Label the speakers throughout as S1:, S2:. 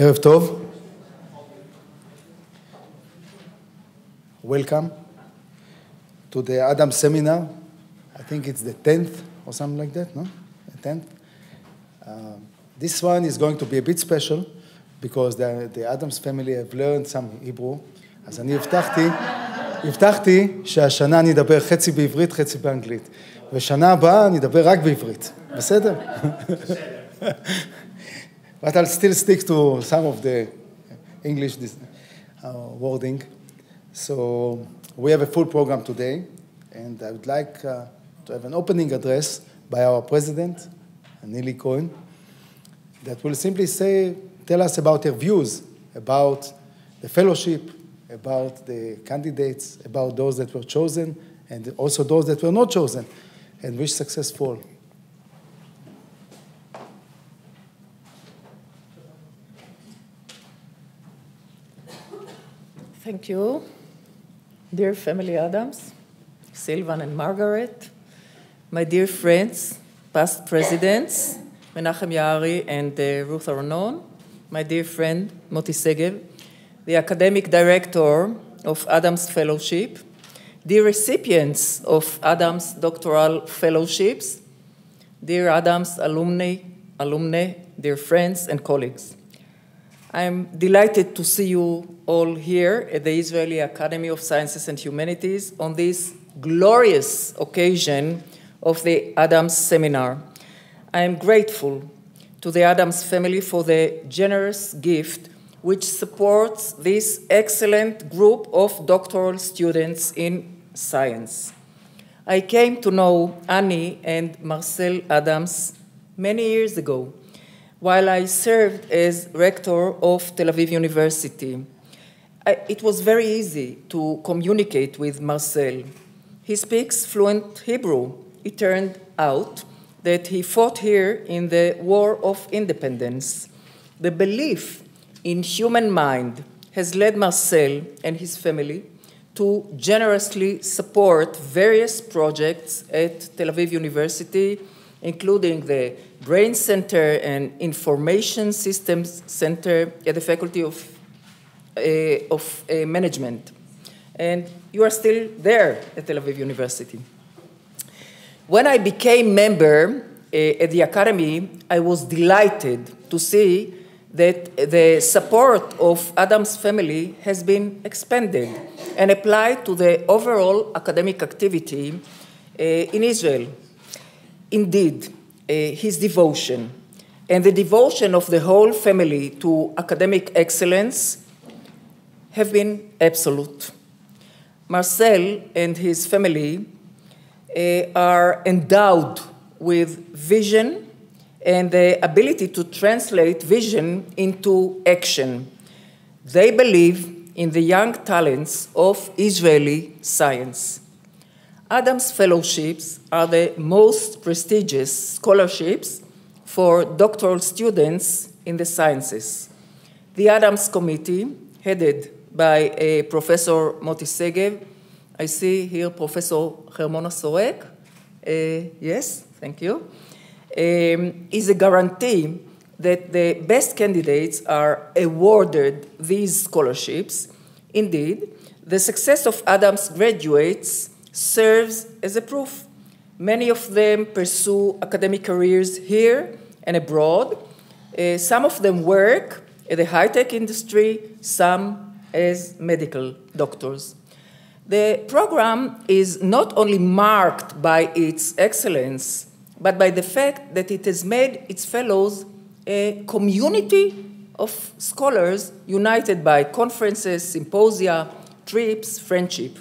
S1: ערב טוב. Welcome to the Adam seminar. I think it's the 10th or something like that, no? The 10th. This one is going to be a bit special because the Adams family have learned some Hebrew. אז אני הבטחתי שהשנה אני אדבר חצי בעברית, חצי באנגלית. ושנה הבאה אני אדבר רק בעברית. בסדר? But I'll still stick to some of the English wording. So we have a full program today, and I would like to have an opening address by our president, Nili Cohen, that will simply tell us about her views about the fellowship, about the candidates, about those that were chosen, and also those that were not chosen, and wish successful.
S2: Thank you. Dear family Adams, Sylvan and Margaret, my dear friends, past presidents, Menahem Yaari and Ruth Aronon, my dear friend Moti Segev, the academic director of Adams Fellowship, dear recipients of Adams doctoral fellowships, dear Adams alumni, dear friends and colleagues. I'm delighted to see you all here at the Israeli Academy of Sciences and Humanities on this glorious occasion of the Adams Seminar. I am grateful to the Adams family for the generous gift which supports this excellent group of doctoral students in science. I came to know Annie and Marcel Adams many years ago, while I served as rector of Tel Aviv University. It was very easy to communicate with Marcel. He speaks fluent Hebrew. It turned out that he fought here in the War of Independence. The belief in human mind has led Marcel and his family to generously support various projects at Tel Aviv University, including the Brain Center and Information Systems Center at the Faculty of Management. And you are still there at Tel Aviv University. When I became member at the Academy, I was delighted to see that the support of Adams family has been expanded and applied to the overall academic activity in Israel. Indeed, his devotion and the devotion of the whole family to academic excellence have been absolute. Marcel and his family are endowed with vision and the ability to translate vision into action. They believe in the young talents of Israeli science. Adams Fellowships are the most prestigious scholarships for doctoral students in the sciences. The Adams Committee, headed by Professor Moti Segev, I see here Professor Hermona Sorek, yes, thank you, is a guarantee that the best candidates are awarded these scholarships. Indeed, the success of Adams graduates serves as a proof. Many of them pursue academic careers here and abroad. Some of them work in the high-tech industry, some as medical doctors. The program is not only marked by its excellence, but by the fact that it has made its fellows a community of scholars united by conferences, symposia, trips, friendship.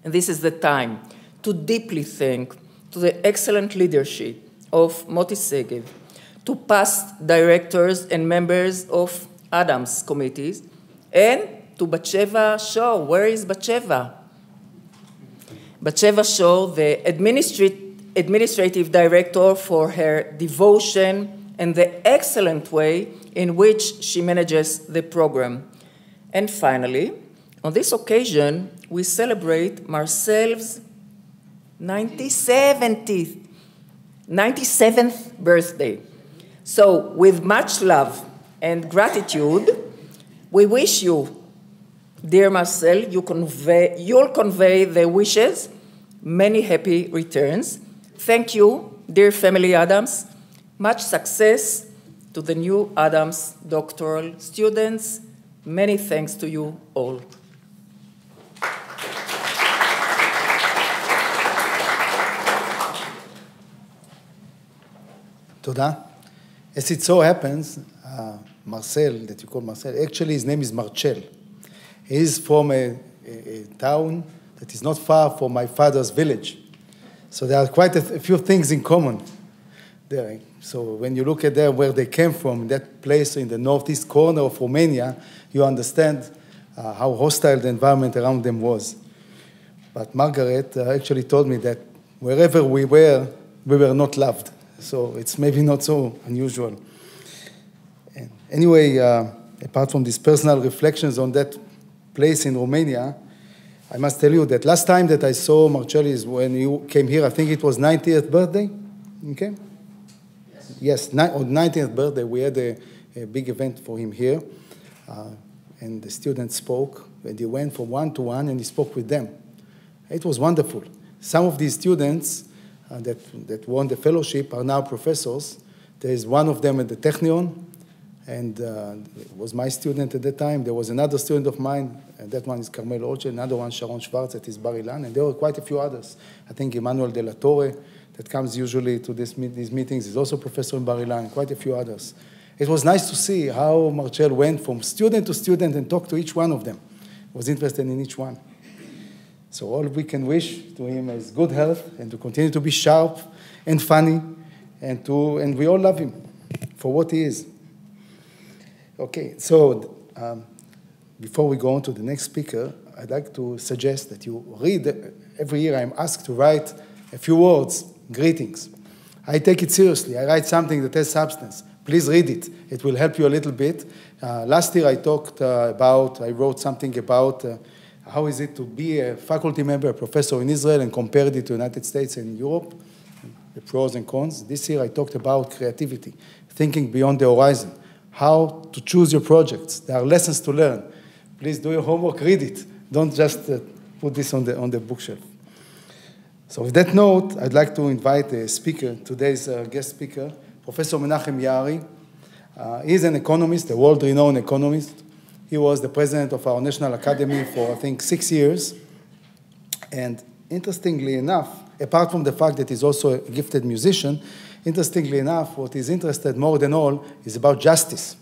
S2: And this is the time to deeply thank to the excellent leadership of Moti Segev, to past directors and members of Adams committees, and to Batsheva Shaw. Where is Batsheva? Batsheva Shaw, the administrative director, for her devotion and the excellent way in which she manages the program. And finally, on this occasion, we celebrate Marcel's 97th birthday. So with much love and gratitude, we wish you, dear Marcel, you'll convey the wishes, many happy returns. Thank you, dear family Adams. Much success to the new Adams doctoral students. Many thanks to you all.
S1: Toda. As it so happens, Marcel, that you call Marcel, actually his name is Marcel. He is from a town that is not far from my father's village. So there are quite a few things in common there. So when you look at there where they came from, that place in the northeast corner of Romania, you understand how hostile the environment around them was. But Margaret actually told me that wherever we were not loved. So it's maybe not so unusual. And anyway, apart from these personal reflections on that place in Romania, I must tell you that last time that I saw Marcelli is when you came here. I think it was 90th birthday. Okay? Yes, on 90th birthday, we had a big event for him here. And the students spoke. And he went from one to one and he spoke with them. It was wonderful. Some of these students that won the fellowship are now professors. There is one of them at the Technion, and was my student at that time. There was another student of mine, and that one is Carmel Olche, another one, Sharon Schwartz, at Bar Ilan, and there were quite a few others. I think Emmanuel de la Torre, that comes usually to these meetings, is also professor in Bar Ilan, quite a few others. It was nice to see how Marcel went from student to student and talked to each one of them. Was interested in each one. So all we can wish to him is good health and to continue to be sharp and funny, and we all love him for what he is. Okay, so before we go on to the next speaker, I'd like to suggest that you read. Every year I'm asked to write a few words, greetings. I take it seriously. I write something that has substance. Please read it. It will help you a little bit. Last year I wrote something about how is it to be a faculty member, a professor in Israel, and compared it to the United States and Europe, the pros and cons. This year I talked about creativity, thinking beyond the horizon, how to choose your projects. There are lessons to learn. Please do your homework, read it. Don't just put this on the bookshelf. So with that note, I'd like to invite a speaker, today's guest speaker, Professor Menahem Yaari. He's an economist, a world-renowned economist. He was the president of our National Academy for, I think, 6 years. And interestingly enough, apart from the fact that he's also a gifted musician, interestingly enough, what he's interested more than all is about justice.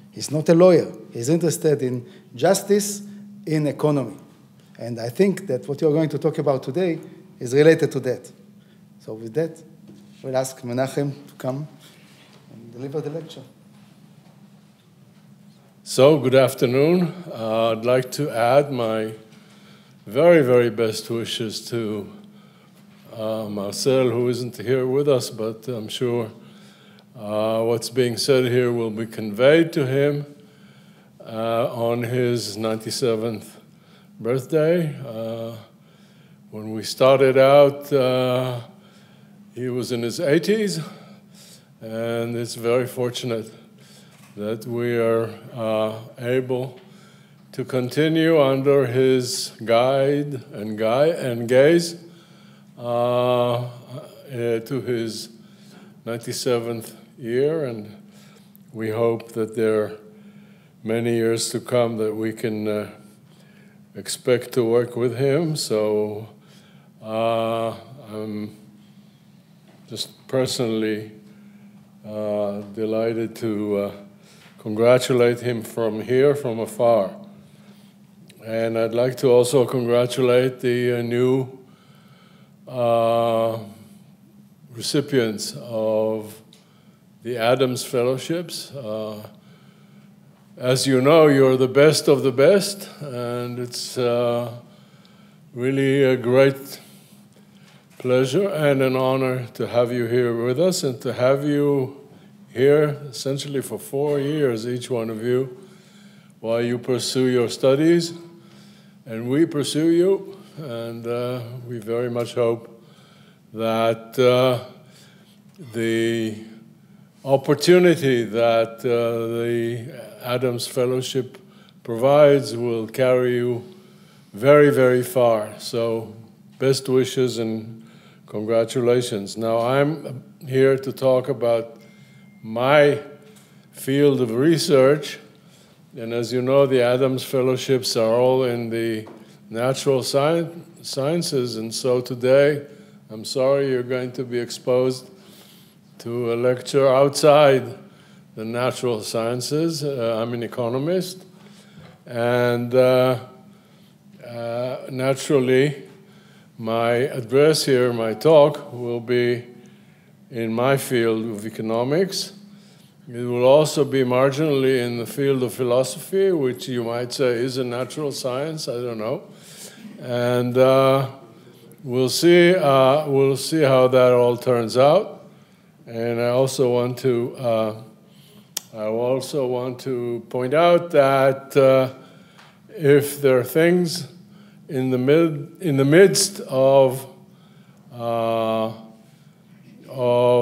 S1: He's not a lawyer. He's interested in justice in economy. And I think that what you're going to talk about today is related to that. So with that, we'll ask Menahem to come and deliver the lecture.
S3: So, good afternoon. I'd like to add my very, very best wishes to Marcel, who isn't here with us, but I'm sure what's being said here will be conveyed to him on his 97th birthday. When we started out, he was in his 80s, and it's very fortunate that we are able to continue under his guide and gaze to his 97th year, and we hope that there are many years to come that we can expect to work with him. So I'm just personally delighted to congratulate him from here, from afar. And I'd like to also congratulate the new recipients of the Adams Fellowships. As you know, you're the best of the best, and it's really a great pleasure and an honor to have you here with us, and to have you here essentially for 4 years, each one of you, while you pursue your studies, and we pursue you, and we very much hope that the opportunity that the Adams Fellowship provides will carry you very, very far. So best wishes and congratulations. Now I'm here to talk about my field of research. And as you know, the Adams Fellowships are all in the natural sciences. And so today, I'm sorry you're going to be exposed to a lecture outside the natural sciences. I'm an economist. And naturally, my address here, my talk, will be in my field of economics. It will also be marginally in the field of philosophy, which you might say is a natural science. I don't know. And we'll see how that all turns out. And I also want to point out that if there are things in the midst of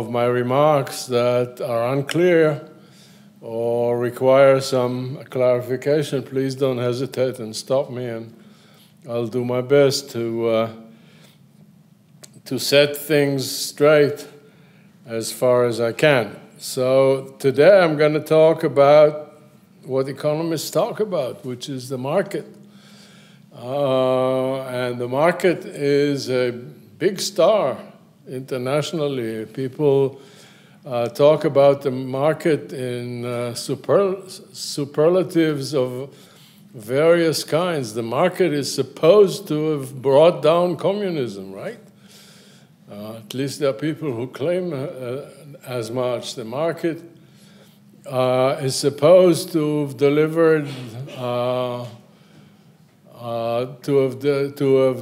S3: my remarks that are unclear or require some clarification, please don't hesitate and stop me, and I'll do my best to set things straight as far as I can. So today I'm going to talk about what economists talk about, which is the market. And the market is a big star internationally. People talk about the market in superlatives of various kinds. The market is supposed to have brought down communism, right? At least there are people who claim as much. The market is supposed to have delivered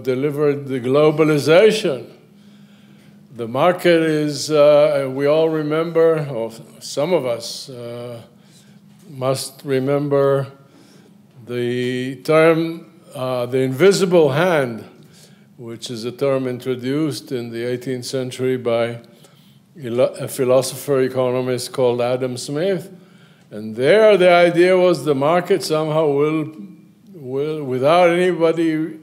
S3: delivered the globalization. The market is, we all remember, or some of us must remember the term, the invisible hand, which is a term introduced in the 18th century by a philosopher economist called Adam Smith. And there the idea was the market somehow will without anybody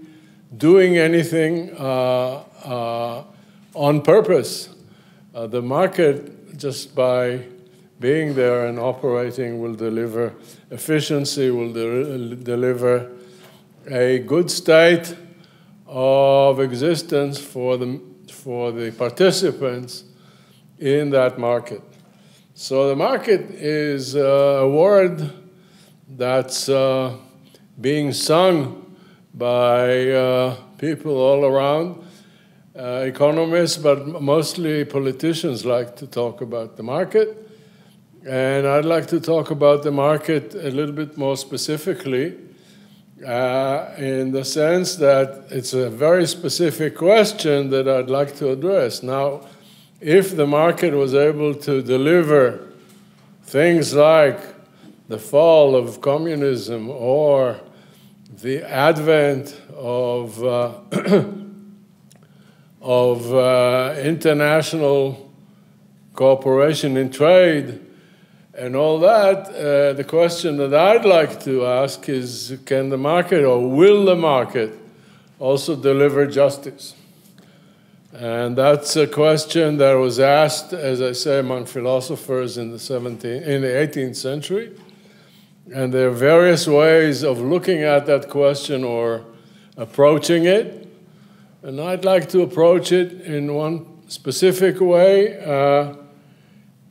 S3: doing anything on purpose, the market, just by being there and operating, will deliver efficiency, will deliver a good state of existence for the participants in that market. So the market is a word that's being sung by people all around. Economists, but mostly politicians, like to talk about the market. And I'd like to talk about the market a little bit more specifically, in the sense that it's a very specific question that I'd like to address. Now, if the market was able to deliver things like the fall of communism or the advent of international cooperation in trade and all that, the question that I'd like to ask is, can the market, or will the market, also deliver justice? And that's a question that was asked, as I say, among philosophers in the 18th century. And there are various ways of looking at that question or approaching it. And I'd like to approach it in one specific way.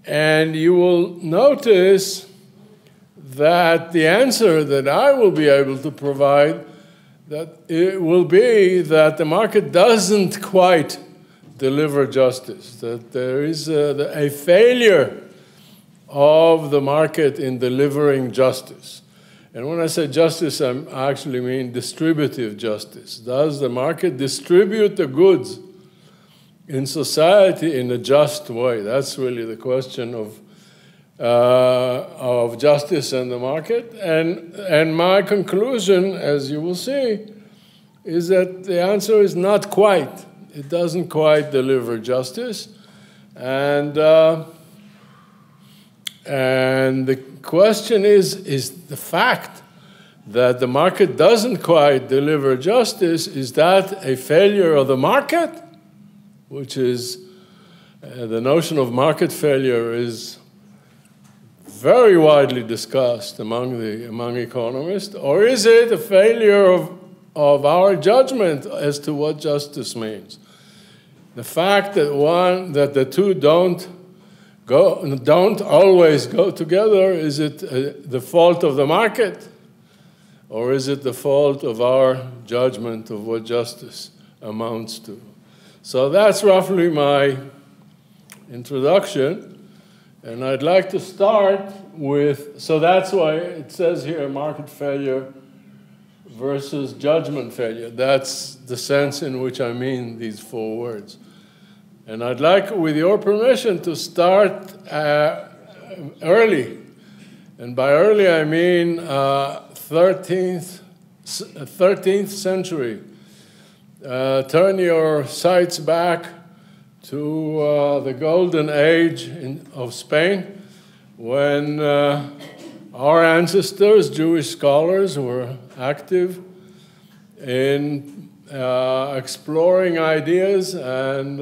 S3: And you will notice that the answer that I will be able to provide, that it will be that the market doesn't quite deliver justice, that there is a failure of the market in delivering justice. And when I say justice, I actually mean distributive justice. Does the market distribute the goods in society in a just way? That's really the question of justice and the market. And my conclusion, as you will see, is that the answer is not quite. It doesn't quite deliver justice. And And the question is the fact that the market doesn't quite deliver justice, is that a failure of the market? Which is, the notion of market failure is very widely discussed among economists, or is it a failure of our judgment as to what justice means? The fact that the two don't always go together, is it the fault of the market, or is it the fault of our judgment of what justice amounts to? So that's roughly my introduction. And I'd like to start with, so that's why it says here market failure versus judgment failure. That's the sense in which I mean these four words. And I'd like, with your permission, to start early. And by early, I mean 13th century. Turn your sights back to the golden age of Spain, when our ancestors, Jewish scholars, were active in exploring ideas and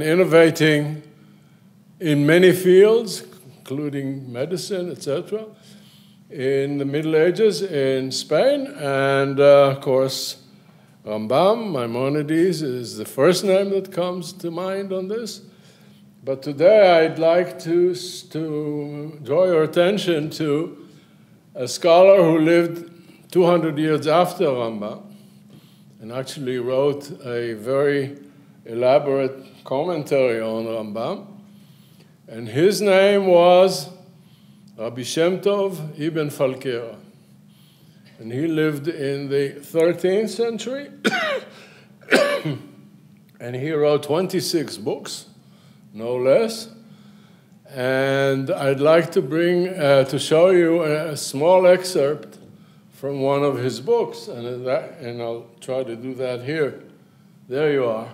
S3: innovating in many fields, including medicine, etc., in the Middle Ages in Spain. And of course, Rambam, Maimonides, is the first name that comes to mind on this. But today I'd like to draw your attention to a scholar who lived 200 years after Rambam and actually wrote a very elaborate commentary on Rambam. And his name was Rabbi Shem Tov Ibn Falkera. And he lived in the 13th century. And he wrote 26 books, no less. And I'd like to to show you a small excerpt from one of his books. And I'll try to do that here. There you are.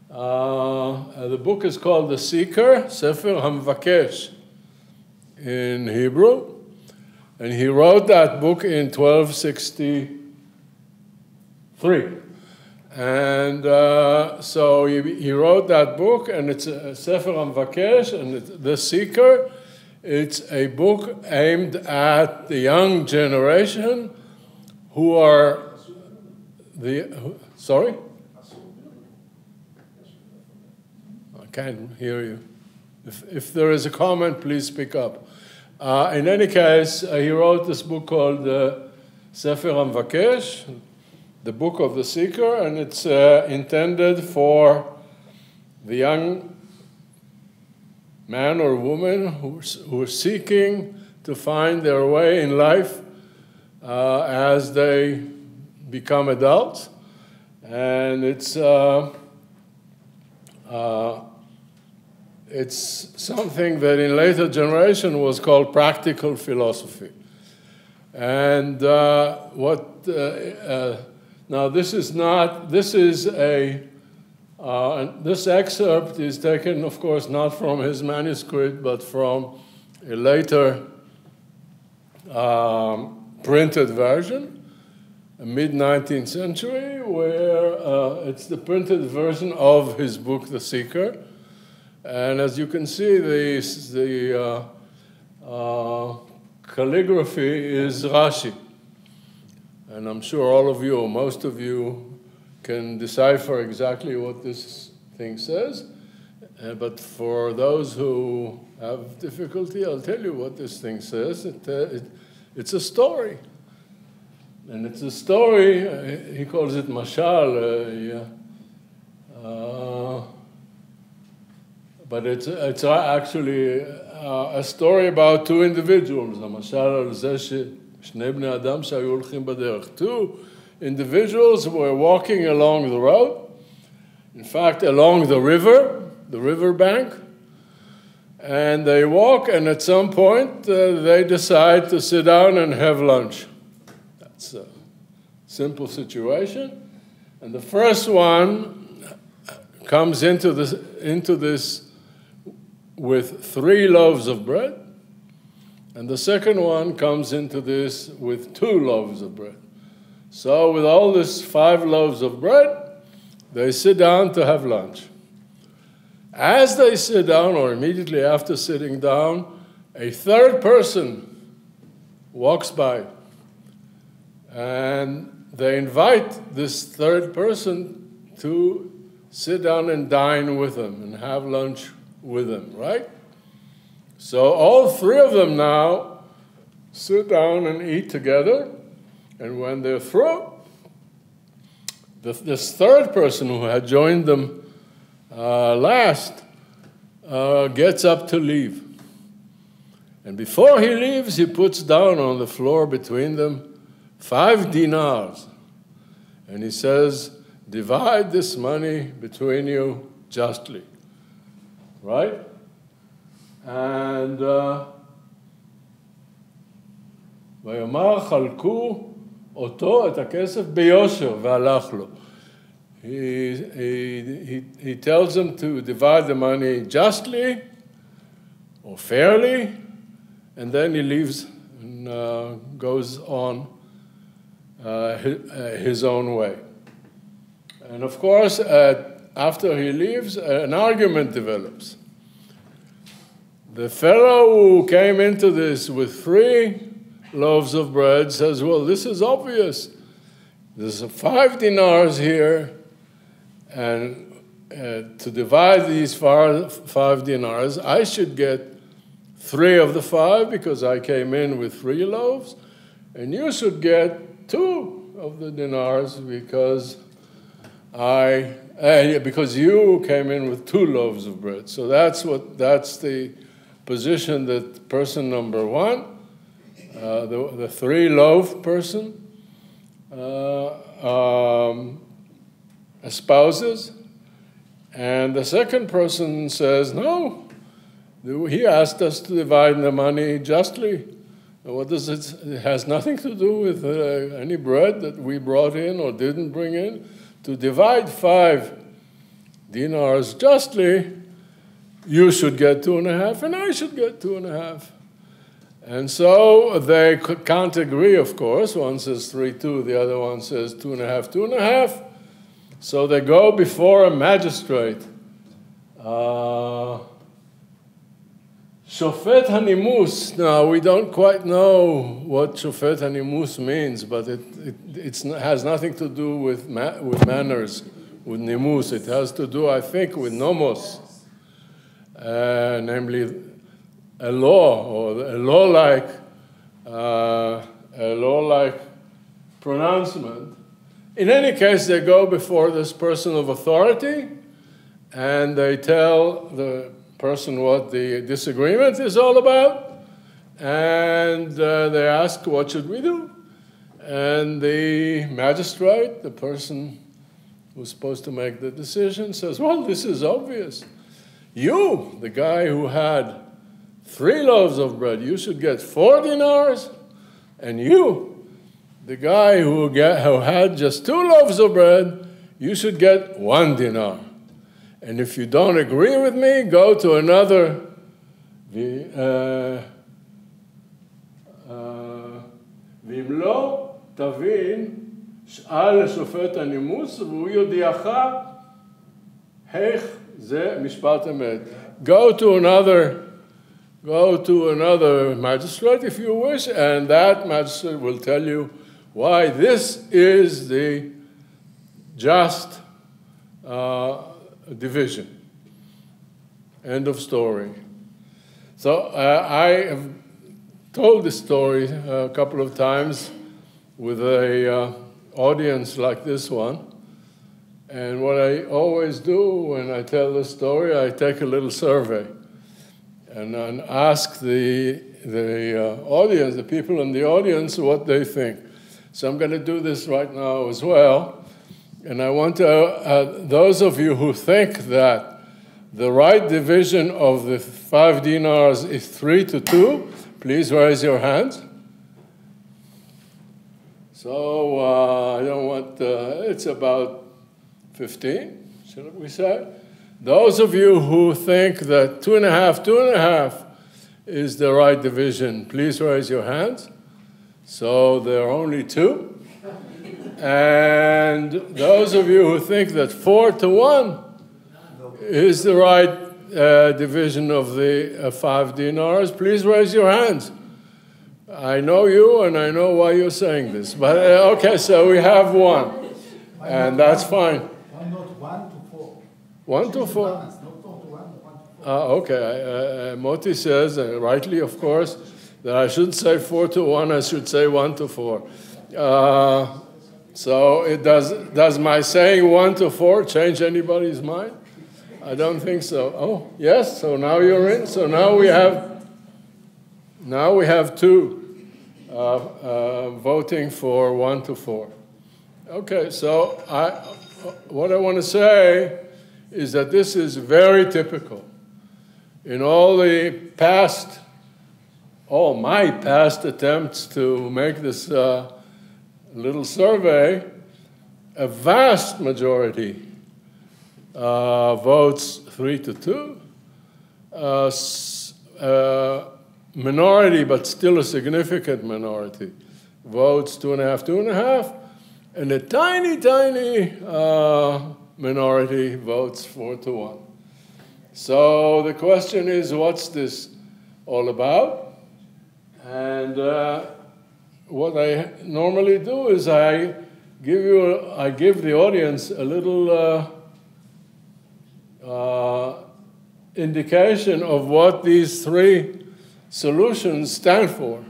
S3: The book is called The Seeker, Sefer HaMvakesh in Hebrew. And he wrote that book in 1263. And so he wrote that book, and it's a Sefer HaMvakesh, and The Seeker. It's a book aimed at the young generation who are sorry? I can't hear you. If there is a comment, please speak up. In any case, he wrote this book called Sefer HaMvakesh, the Book of the Seeker, and it's intended for the young man or woman who are seeking to find their way in life as they become adults. And it's something that in later generation was called practical philosophy. And now this excerpt is taken, of course, not from his manuscript, but from a later printed version, a mid-19th century, where it's the printed version of his book, The Seeker. And as you can see, the calligraphy is Rashi. And I'm sure all of you, or most of you, can decipher exactly what this thing says. But for those who have difficulty, I'll tell you what this thing says. It's a story. And it's a story, he calls it mashal, but it's actually a story about two individuals. Two individuals were walking along the road, in fact, along the river bank, and they walk, and at some point, they decide to sit down and have lunch. That's a simple situation. And the first one comes into this with 3 loaves of bread, and the second one comes into this with 2 loaves of bread. So with all this 5 loaves of bread, they sit down to have lunch. As they sit down, or immediately after sitting down, a third person walks by, and they invite this third person to sit down and dine with them and have lunch with them, right? So all 3 of them now sit down and eat together, and when they're through, this third person who had joined them last gets up to leave. And before he leaves, he puts down on the floor between them 5 dinars. And he says, divide this money between you justly. Right? And ויאמר חלקו אותו את הכסף ביושר והלך לו. He tells them to divide the money justly or fairly, and then he leaves and goes on his own way. And of course, after he leaves, an argument develops. The fellow who came into this with 3 loaves of bread says, well, this is obvious. There's 5 dinars here, and to divide these 5 dinars, I should get 3 of the 5 because I came in with 3 loaves, and you should get 2 of the dinars because because you came in with 2 loaves of bread. So that's the position that person number 1, the 3 loaf person, espouses, and the second person says, no, he asked us to divide the money justly. What does it has nothing to do with any bread that we brought in or didn't bring in. To divide 5 dinars justly, you should get 2.5, and I should get 2.5. And so they can't agree, of course. One says 3-2, the other one says 2.5, 2.5. So they go before a magistrate. Shofet hanimus. Now, we don't quite know what Shofet hanimus means, but it has nothing to do with manners, with nimus. It has to do, I think, with nomos, namely a law, or a law-like pronouncement. In any case, they go before this person of authority, and they tell the person what the disagreement is all about, and they ask, what should we do? And the magistrate, the person who's supposed to make the decision, says, well, this is obvious. You, the guy who had 3 loaves of bread, you should get 4 dinars, and you, the guy who had just 2 loaves of bread, you should get 1 dinar. And if you don't agree with me, go to another ואם לא, תבין, שאל לשופט הנימוס, והוא יודיעך, איך זה משפט אמת. Go to another magistrate if you wish, and that magistrate will tell you why this is the just division. End of story. So I have told this story a couple of times with an audience like this one. And what I always do when I tell this story, I take a little survey and ask the audience, the people in the audience, what they think. So I'm going to do this right now as well. And I want to, those of you who think that the right division of the 5 dinars is 3-2, please raise your hands. So I don't want, it's about 15. shall we say? Those of you who think that 2.5 is the right division, please raise your hands. So there are only 2. And those of you who think that 4:1 is the right division of the 5 dinars, please raise your hands. I know you, and I know why you're saying this. But okay, so we have 1, and that's fine.
S1: Why not 1 to 4?
S3: 1 to 4.
S1: Not 4 to 1, 1 to 4.
S3: Okay. Moti says, rightly of course, that I shouldn't say 4:1, I should say 1 to 4. So it does my saying 1 to 4 change anybody's mind? I don't think so. Oh, yes, so now you're in. So now we have 2 voting for 1 to 4. Okay, so what I want to say is that this is very typical. In all my past attempts to make this little survey, a vast majority votes 3-2. Minority, but still a significant minority, votes 2.5, and a tiny, tiny minority votes 4-1. So the question is, what's this all about? And what I normally do is I give the audience a little indication of what these 3 solutions stand for.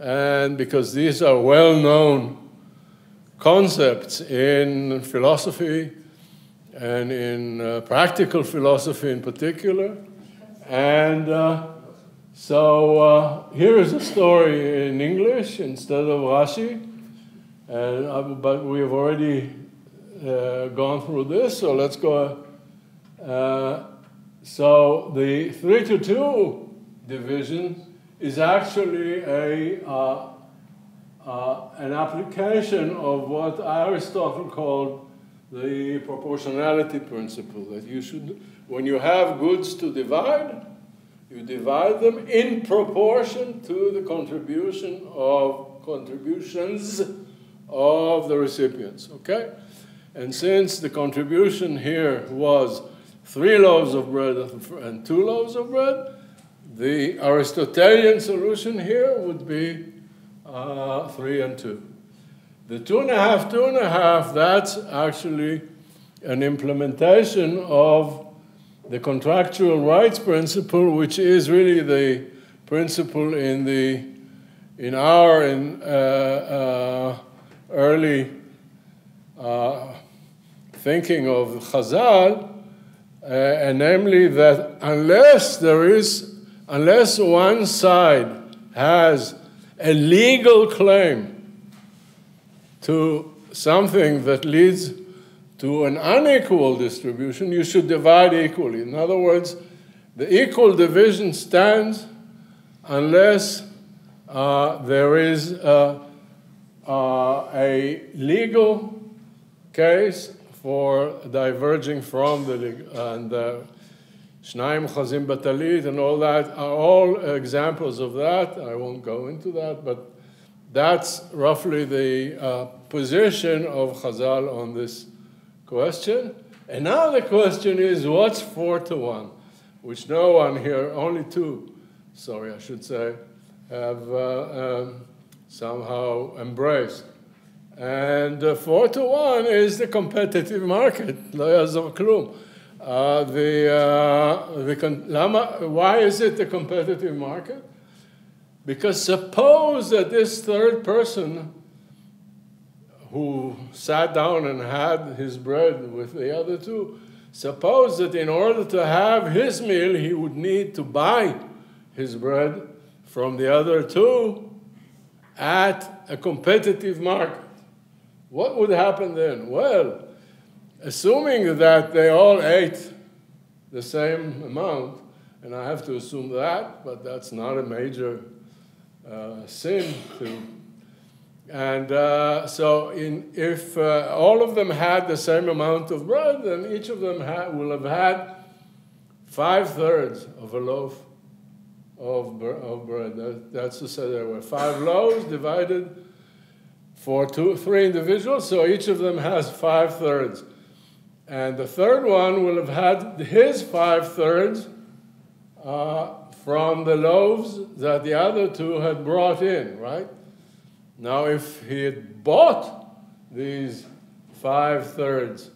S3: And because these are well-known concepts in philosophy and in practical philosophy in particular. And so here is a story in English instead of Rashi. But we have already gone through this, so let's go. So the 3-2 division is actually an application of what Aristotle called the proportionality principle, that you should, when you have goods to divide, you divide them in proportion to the contributions of the recipients, okay? And since the contribution here was 3 loaves of bread and 2 loaves of bread, the Aristotelian solution here would be 3 and 2. The 2.5, that's actually an implementation of the contractual rights principle, which is really the principle in our early thinking of Chazal, and namely that unless one side has a legal claim to something that leads to an unequal distribution, you should divide equally. In other words, the equal division stands unless there is a legal case for diverging from the Shnaim Chazim Batalit and all that are all examples of that. I won't go into that, but that's roughly the position of Chazal on this question. And now the question is, what's 4-1? Which no one here, only 2, sorry, I should say, have somehow embraced. And 4-1 is the competitive market. Lo yazor klum. Why is it the competitive market? Because suppose that this third person who sat down and had his bread with the other 2, suppose that in order to have his meal, he would need to buy his bread from the other 2 at a competitive market. What would happen then? Well, assuming that they all ate the same amount, and I have to assume that, but that's not a major sin to. And so if all of them had the same amount of bread, then each of them will have had 5/3 of a loaf of bread. That's to say there were 5 loaves divided for 3 individuals, so each of them has 5/3. And the third one will have had his 5/3 from the loaves that the other 2 had brought in, right? Now, if he had bought these 5/3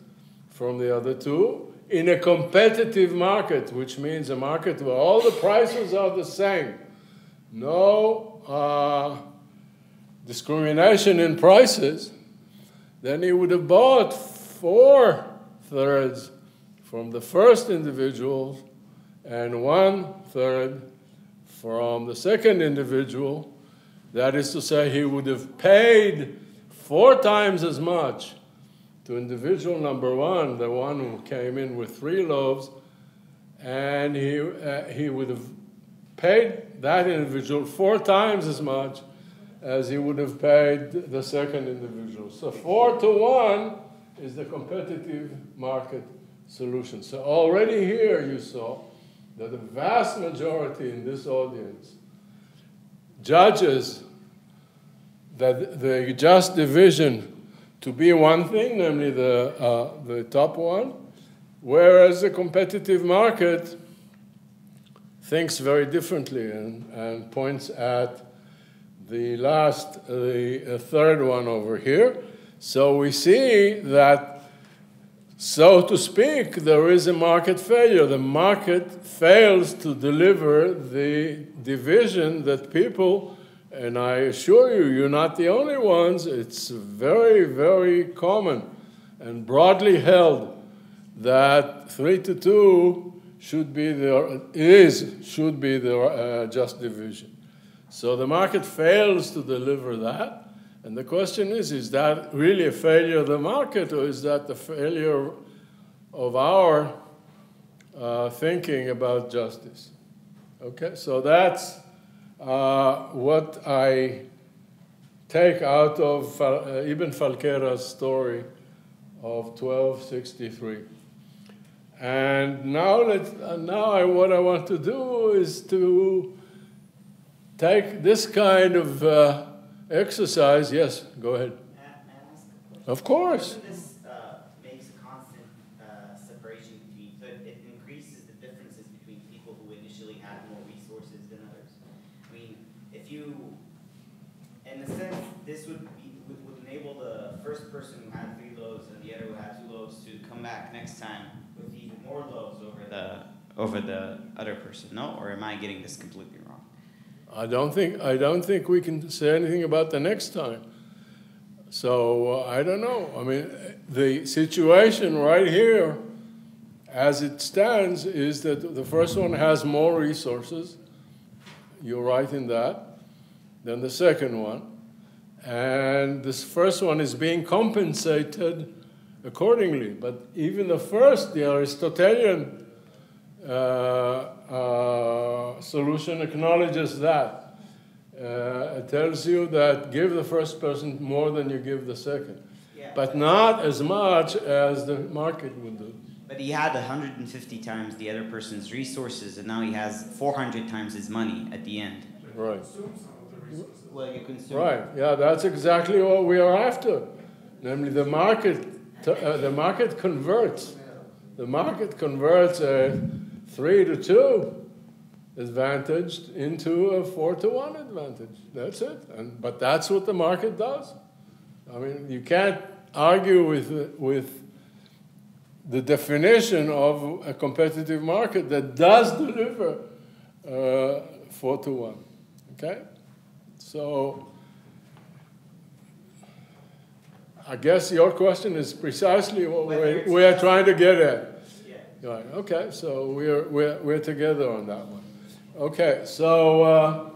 S3: from the other 2 in a competitive market, which means a market where all the prices are the same, no discrimination in prices, then he would have bought 4/3 from the first individual and 1/3 from the second individual. That is to say, he would have paid 4 times as much to individual number 1, the one who came in with 3 loaves, and he would have paid that individual 4 times as much as he would have paid the second individual. So 4 to 1 is the competitive market solution. So already here you saw that the vast majority in this audience judges that the just division to be one thing, namely the top one, whereas the competitive market thinks very differently and points at the third one over here. So we see that, so to speak, there is a market failure. The market fails to deliver the division that people, and I assure you, you're not the only ones, it's very, very common and broadly held that 3 to 2 should be the just division. So the market fails to deliver that. And the question is that really a failure of the market, or is that the failure of our thinking about justice? Okay, so that's what I take out of Ibn Falkera's story of 1263. And now, what I want to do is to take this kind of exercise. Yes, go ahead.
S4: May I ask a question?
S3: Of course.
S4: This makes a constant separation between, so it increases the differences between people who initially had more resources than others. I mean, if you, in a sense, this would enable the first person who had 3 loaves and the other who had 2 loaves to come back next time with even more loaves over the other person. No, or am I getting this completely wrong?
S3: I don't think we can say anything about the next time. So I don't know. I mean, the situation right here, as it stands, is that the first one has more resources. You're right in that. Than the second one, and this first one is being compensated accordingly. But even the Aristotelian solution acknowledges that. It tells you that give the first person more than you give the second, but not as much as the market would do.
S4: But he had 150 times the other person's resources, and now he has 400 times his money at the end.
S3: Right.
S4: Well, you consume.
S3: Right. Yeah, that's exactly what we are after. Namely, the market converts. The market converts a 3 to 2 advantage into a 4 to 1 advantage. That's it. But that's what the market does. I mean, you can't argue with the definition of a competitive market that does deliver 4 to 1. Okay? So I guess your question is precisely what we are trying to get at. Yeah. Right. Okay, so we're together on that one. Okay, so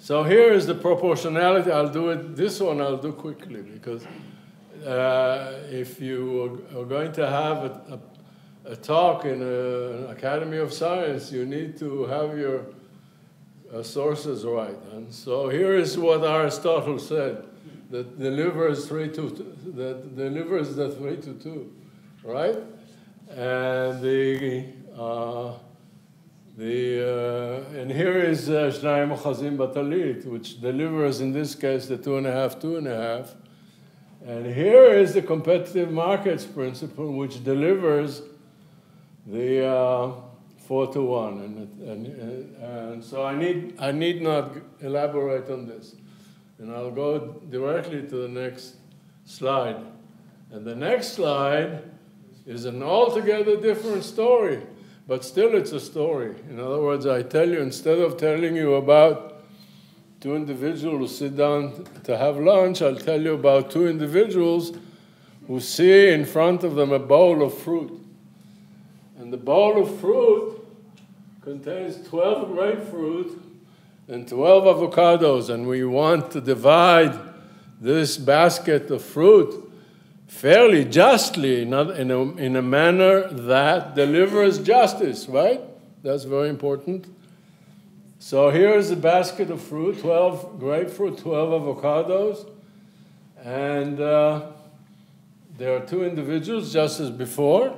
S3: here is the proportionality. I'll do it. This one I'll do quickly because if you are going to have a talk in an Academy of Science, you need to have your sources right. And so here is what Aristotle said, that delivers the 3 to 2, right? And and here is Shnayim Ochazim Batalit, which delivers in this case the 2.5, 2.5. And here is the competitive markets principle, which delivers the 4 to 1. And so I need not elaborate on this. And I'll go directly to the next slide. And the next slide is an altogether different story, but still it's a story. In other words, I tell you, instead of telling you about 2 individuals who sit down to have lunch, I'll tell you about 2 individuals who see in front of them a bowl of fruit. And the bowl of fruit contains 12 grapefruit and 12 avocados, and we want to divide this basket of fruit fairly justly, not in a manner that delivers justice, right? That's very important. So here's a basket of fruit, 12 grapefruit, 12 avocados, and there are 2 individuals just as before,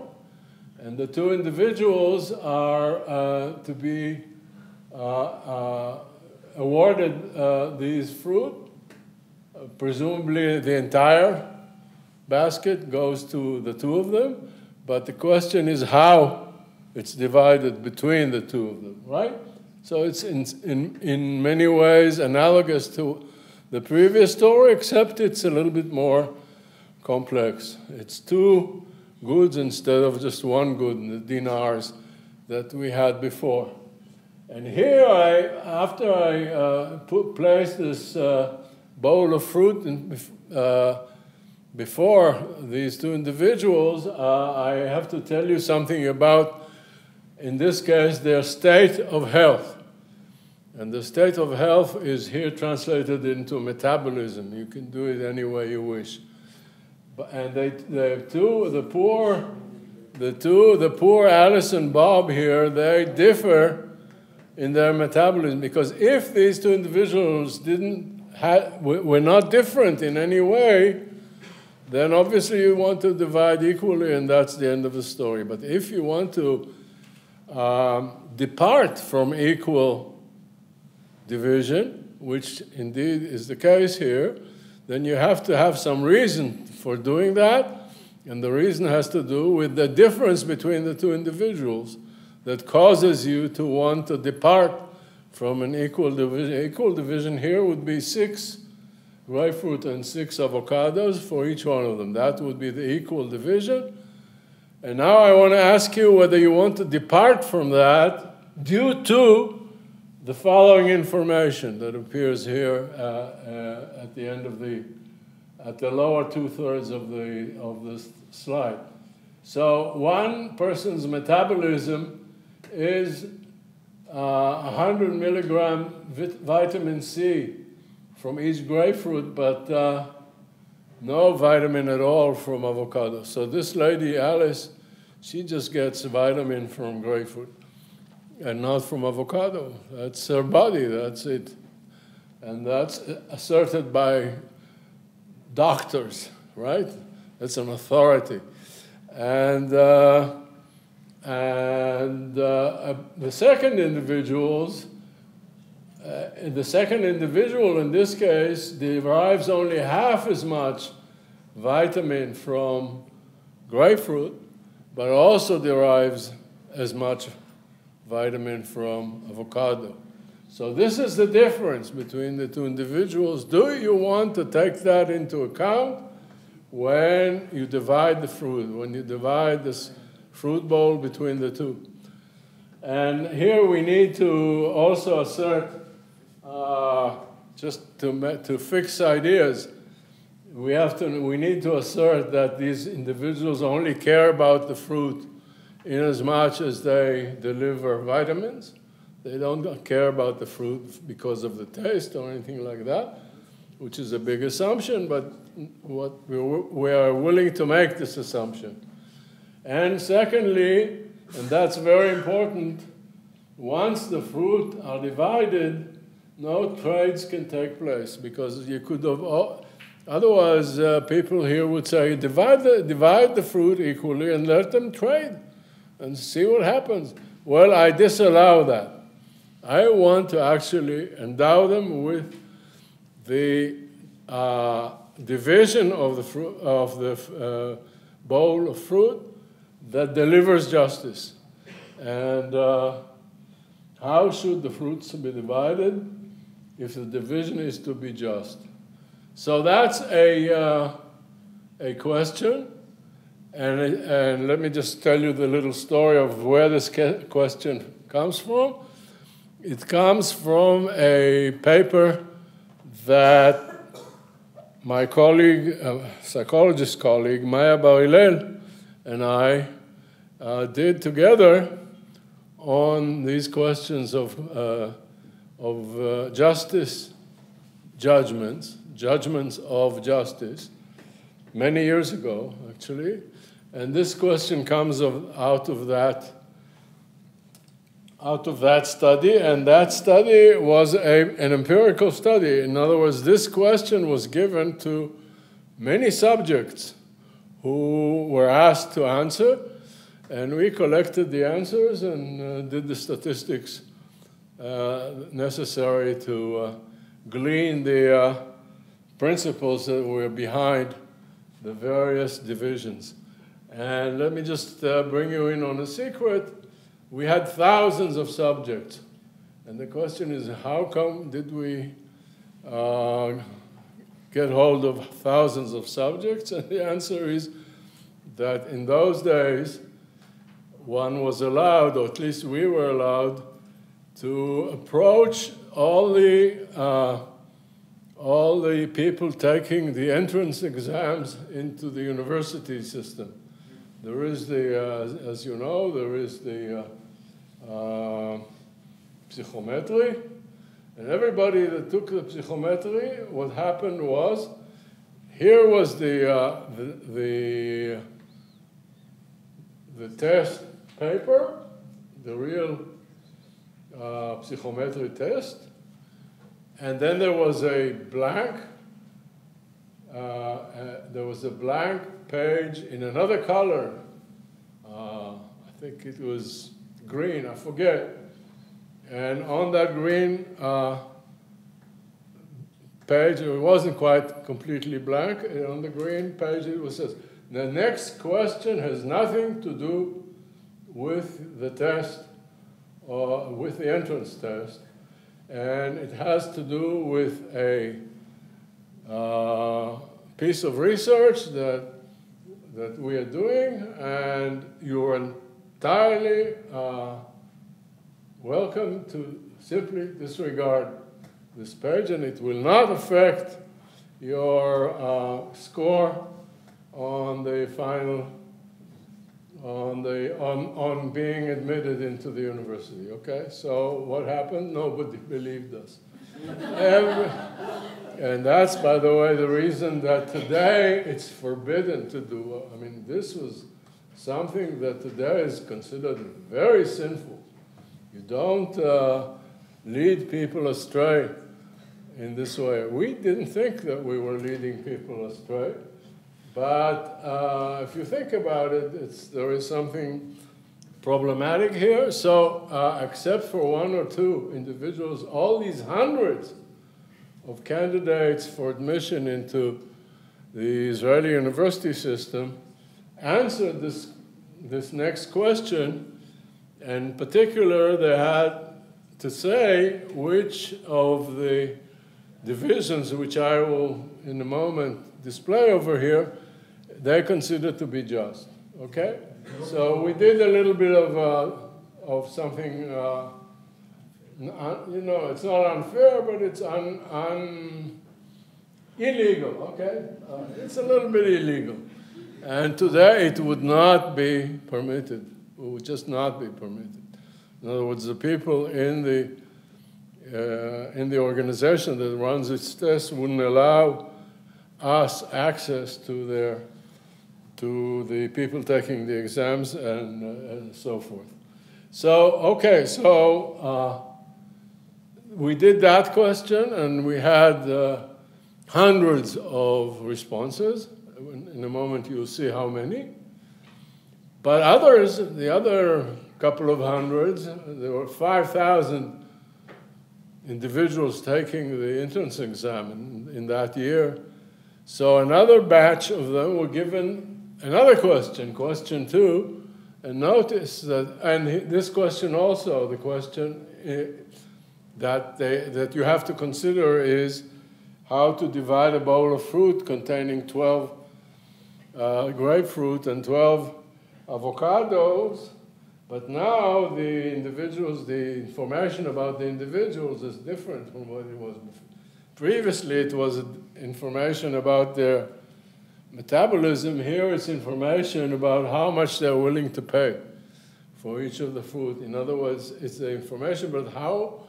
S3: and the 2 individuals are to be awarded these fruit. Presumably the entire basket goes to the 2 of them, but the question is how it's divided between the 2 of them, right? So it's in many ways analogous to the previous story, except it's a little bit more complex. It's 2 goods instead of just 1 good, the dinars that we had before. And here, after I place this bowl of fruit before these 2 individuals, I have to tell you something about, in this case, their state of health. And the state of health is here translated into metabolism. You can do it any way you wish. And the poor Alice and Bob here, they differ in their metabolism, because if these 2 individuals were not different in any way, then obviously you want to divide equally, and that's the end of the story. But if you want to depart from equal division, which indeed is the case here, then you have to have some reason for doing that, and the reason has to do with the difference between the 2 individuals that causes you to want to depart from an equal division. Equal division here would be 6 grapefruit and 6 avocados for each one of them. That would be the equal division. And now I want to ask you whether you want to depart from that due to the following information that appears here at the end of at the lower 2/3 of this slide. So one person's metabolism is 100 milligram vitamin C from each grapefruit, but no vitamin at all from avocado. So this lady, Alice, she just gets vitamin from grapefruit and not from avocado. That's her body, that's it. And that's asserted by doctors, right? That's an authority. And the second individual in this case derives only half as much vitamin from grapefruit, but also derives as much vitamin from avocado. So this is the difference between the 2 individuals. Do you want to take that into account when you divide the fruit, when you divide this fruit bowl between the 2? And here we need to also assert, just to fix ideas, we need to assert that these individuals only care about the fruit in as much as they deliver vitamins. They don't care about the fruit because of the taste or anything like that, which is a big assumption, but we are willing to make this assumption. And secondly, and that's very important, once the fruit are divided, no trades can take place, because you could have, otherwise people here would say, divide the fruit equally and let them trade and see what happens. Well, I disallow that. I want to actually endow them with the division of the fruit, of the bowl of fruit that delivers justice. And how should the fruits be divided if the division is to be just? So that's a question. And let me just tell you the little story of where this question comes from. It comes from a paper that my colleague, psychologist colleague, Maya Bar-Hillel, and I did together on these questions of justice, judgments of justice, many years ago, actually. And this question comes out of that study, and that study was an empirical study. In other words, this question was given to many subjects who were asked to answer, and we collected the answers and did the statistics necessary to glean the principles that were behind the various divisions. And let me just bring you in on a secret. We had thousands of subjects. And the question is, how come did we get hold of thousands of subjects? And the answer is that in those days, one was allowed, or at least we were allowed, to approach all the people taking the entrance exams into the university system. There is the, as you know, there is the psychometry, and everybody that took the psychometry, what happened was, here was the test paper, the real psychometry test, and then there was a blank. There was a blank page in another color. I think it was green, I forget. And on that green page, it wasn't quite completely blank. And on the green page, it was says, the next question has nothing to do with the test or with the entrance test. And it has to do with a piece of research that we are doing, and you're entirely welcome to simply disregard this page, and it will not affect your score on the final, on being admitted into the university. Okay, so what happened? Nobody believed us. And that's, by the way, the reason that today it's forbidden to do. I mean, this was something that today is considered very sinful. You don't lead people astray in this way. We didn't think that we were leading people astray, but if you think about it, there is something problematic here. So except for one or two individuals, all these hundreds of candidates for admission into the Israeli university system answered this next question. And in particular, they had to say which of the divisions, which I will in a moment display over here, they consider to be just. Okay? So we did a little bit of something. You know, it's not unfair, but it's illegal, okay? It's a little bit illegal. And today it would not be permitted. It would just not be permitted. In other words, the people in the organization that runs its tests wouldn't allow us access to the people taking the exams and so forth. So, okay, so we did that question, and we had hundreds of responses. In a moment, you'll see how many. But others, the other couple of hundreds, there were 5,000 individuals taking the entrance exam in that year. So another batch of them were given another question, question 2, and notice that, and this question also, the question that you have to consider is how to divide a bowl of fruit containing 12 grapefruit and 12 avocados. But now the individuals, the information about the individuals is different from what it was before. Previously, it was information about their metabolism. Here it's information about how much they're willing to pay for each of the fruit. In other words, it's the information about how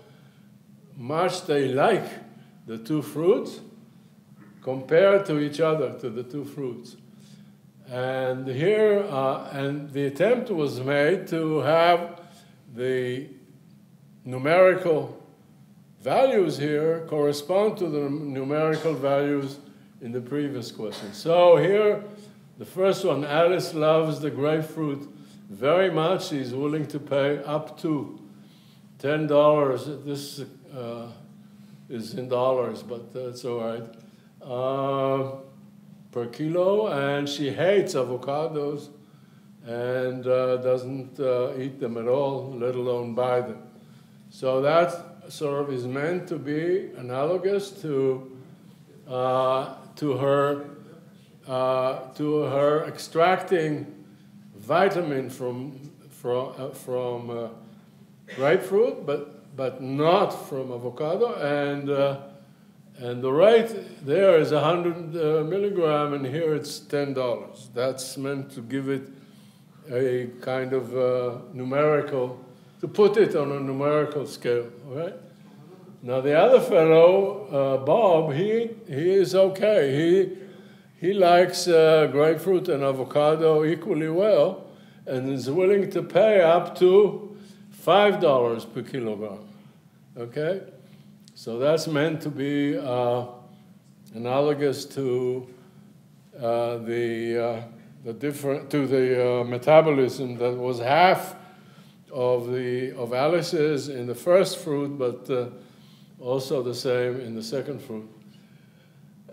S3: much they like the two fruits compared to each other, to the two fruits. And here, and the attempt was made to have the numerical values here correspond to the numerical values in the previous question. So here, the first one, Alice loves the grapefruit very much. She's willing to pay up to $10. This is in dollars, but that's all right. Per kilo, and she hates avocados and doesn't eat them at all, let alone buy them. So that sort of is meant to be analogous to her extracting vitamin from grapefruit, but not from avocado, and the rate there is 100 milligram, and here it's $10. That's meant to give it a kind of numerical, to put it on a numerical scale, all right? Now the other fellow, Bob, he is okay. He likes grapefruit and avocado equally well, and is willing to pay up to $5 per kilogram, okay? So that's meant to be analogous to the metabolism that was half of Alice's in the first fruit, but also the same in the second fruit.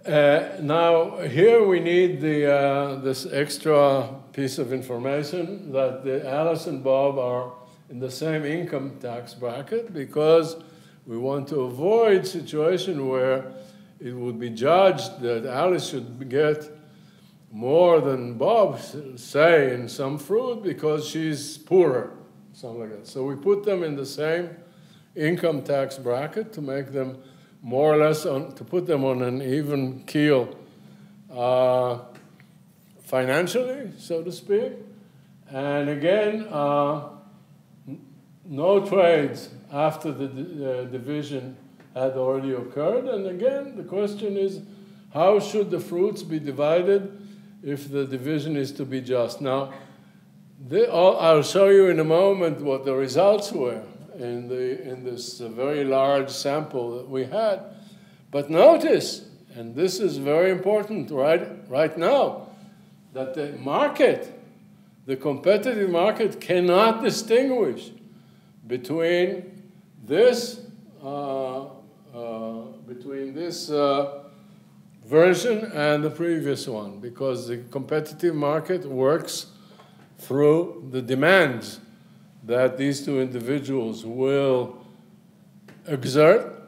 S3: Now here we need this extra piece of information that Alice and Bob are in the same income tax bracket, because we want to avoid a situation where it would be judged that Alice should get more than Bob, say, in some fruit because she's poorer, something like that. So we put them in the same income tax bracket to make them more or less, to put them on an even keel financially, so to speak. And again, no trades after the division had already occurred. And again, the question is, how should the fruits be divided if the division is to be just? Now, I'll show you in a moment what the results were in this very large sample that we had. But notice, and this is very important right now, that the market, the competitive market, cannot distinguish between this version and the previous one, because the competitive market works through the demands that these two individuals will exert,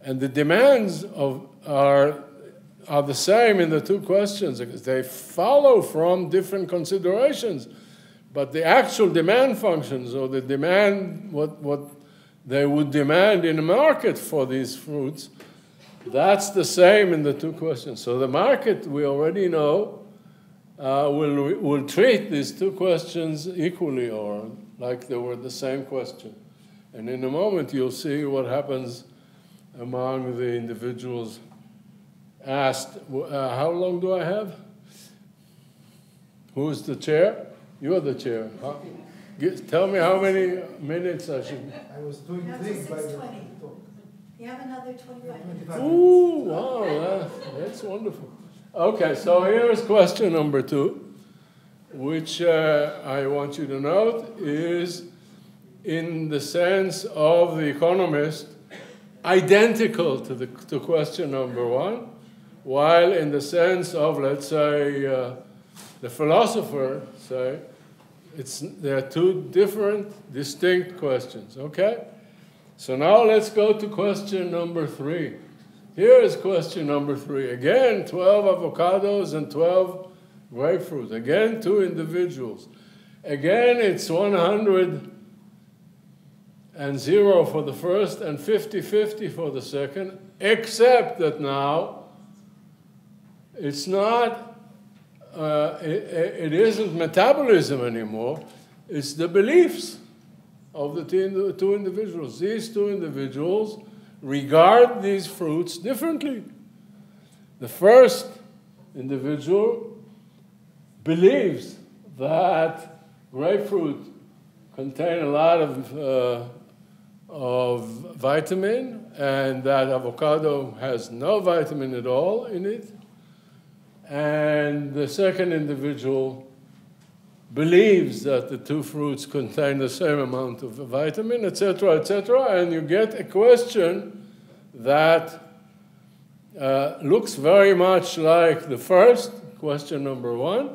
S3: and the demands are the same in the two questions. They follow from different considerations, but the actual demand functions, or the demand, what they would demand in a market for these fruits, that's the same in the two questions. So the market, we already know, will treat these two questions equally, or like they were the same question. And in a moment, you'll see what happens among the individuals asked. How long do I have? Who's the chair? You're the chair. Huh? Tell me how many minutes I should...
S1: I was doing
S5: No,
S1: things
S5: it's
S1: by the
S5: 6:20.
S1: talk.
S5: You have another 25 minutes.
S1: 25
S3: Ooh, wow, that's wonderful. Okay, so here's question number 2, which I want you to note is, in the sense of the economist, identical to question number 1, while in the sense of, let's say, the philosopher, say, there are 2 different, distinct questions, okay? So now let's go to question number 3. Here is question number 3. Again, 12 avocados and 12 grapefruit. Again, 2 individuals. Again, it's 100 and 0 for the first and 50-50 for the second, except that now it's not, it isn't metabolism anymore, it's the beliefs of the 2 individuals. These 2 individuals regard these fruits differently. The first individual believes that grapefruit contain a lot of vitamin, and that avocado has no vitamin at all in it. And the second individual believes that the 2 fruits contain the same amount of vitamin, etc., and you get a question that looks very much like the first, question number 1,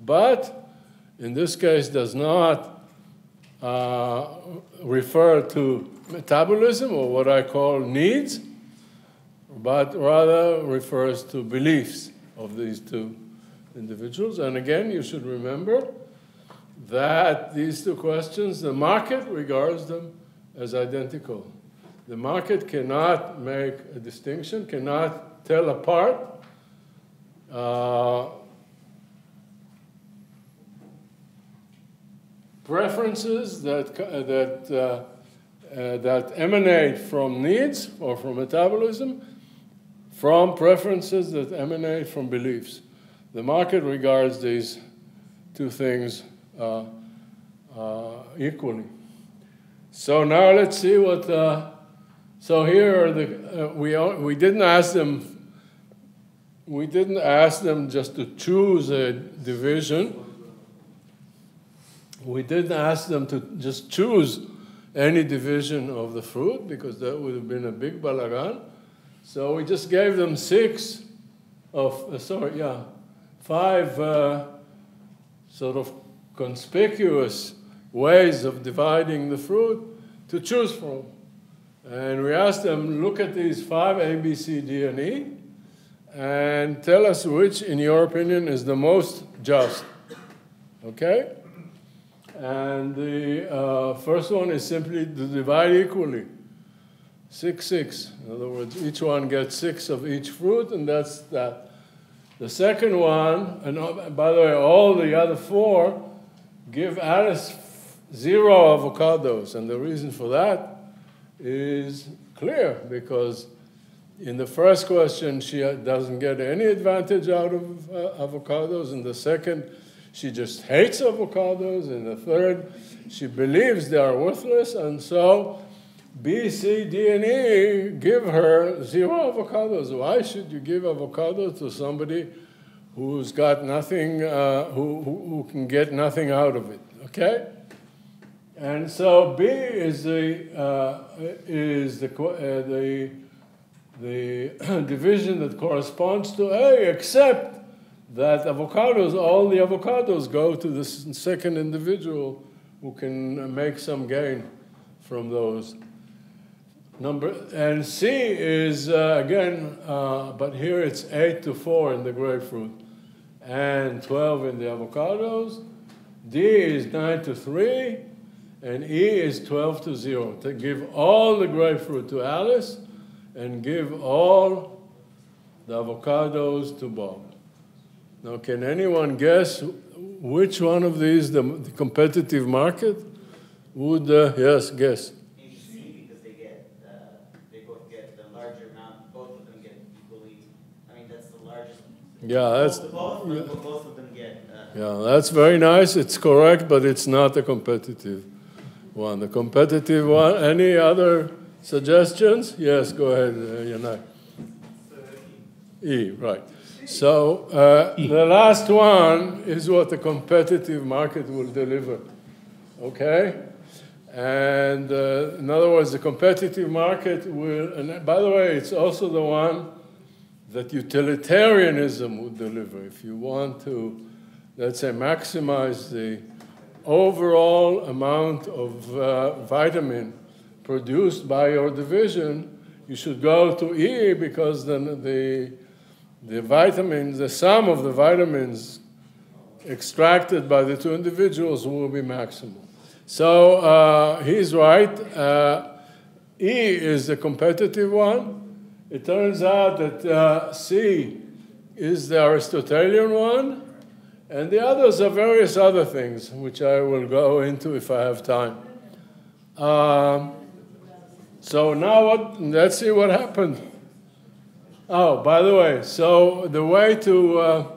S3: but in this case does not refer to metabolism, or what I call needs, but rather refers to beliefs of these 2 individuals. And again, you should remember that these 2 questions, the market regards them as identical. The market cannot make a distinction, cannot tell apart preferences that emanate from needs or from metabolism from preferences that emanate from beliefs. The market regards these 2 things equally. So now let's see what. So here are the. We didn't ask them. We didn't ask them just to choose a division. We didn't ask them to just choose any division of the fruit, because that would have been a big balagan. So we just gave them 5 sort of conspicuous ways of dividing the fruit to choose from. And we asked them, look at these 5, A, B, C, D, and E, and tell us which, in your opinion, is the most just. Okay? And the first one is simply to divide equally. 6, 6. In other words, each one gets 6 of each fruit, and that's that. The second one, and by the way, all the other 4 give Alice 0 avocados, and the reason for that is clear, because in the first question, she doesn't get any advantage out of avocados. In the second, she just hates avocados. In the third, she believes they are worthless, and so B, C, D, and E give her 0 avocados. Why should you give avocados to somebody who's got nothing, who can get nothing out of it? Okay, and so B is the division that corresponds to A, except that avocados, all the avocados go to the second individual who can make some gain from those. And C is, again, but here it's 8-4 in the grapefruit and 12 in the avocados. D is 9-3, and E is 12-0. To give all the grapefruit to Alice and give all the avocados to Bob. Now, can anyone guess which one of these, the competitive market, would, yes, guess?
S4: Maybe C, because they both get the larger amount, both of them get equally, I mean, that's the largest.
S3: Yeah, that's...
S4: Both of them get.
S3: Yeah, that's very nice. It's correct, but it's not a competitive one. The competitive one. Any other suggestions? Yes, go ahead, Yaari. E, right. So the last one is what the competitive market will deliver. Okay? And in other words, the competitive market will, and by the way, it's also the one that utilitarianism would deliver. If you want to, let's say, maximize the overall amount of vitamin produced by your division, you should go to E, because then the vitamins, the sum of the vitamins extracted by the two individuals will be maximal. So he's right. E is the competitive one. It turns out that C is the Aristotelian one, and the others are various other things, which I will go into if I have time. So now let's see what happened. Oh, by the way, so the way to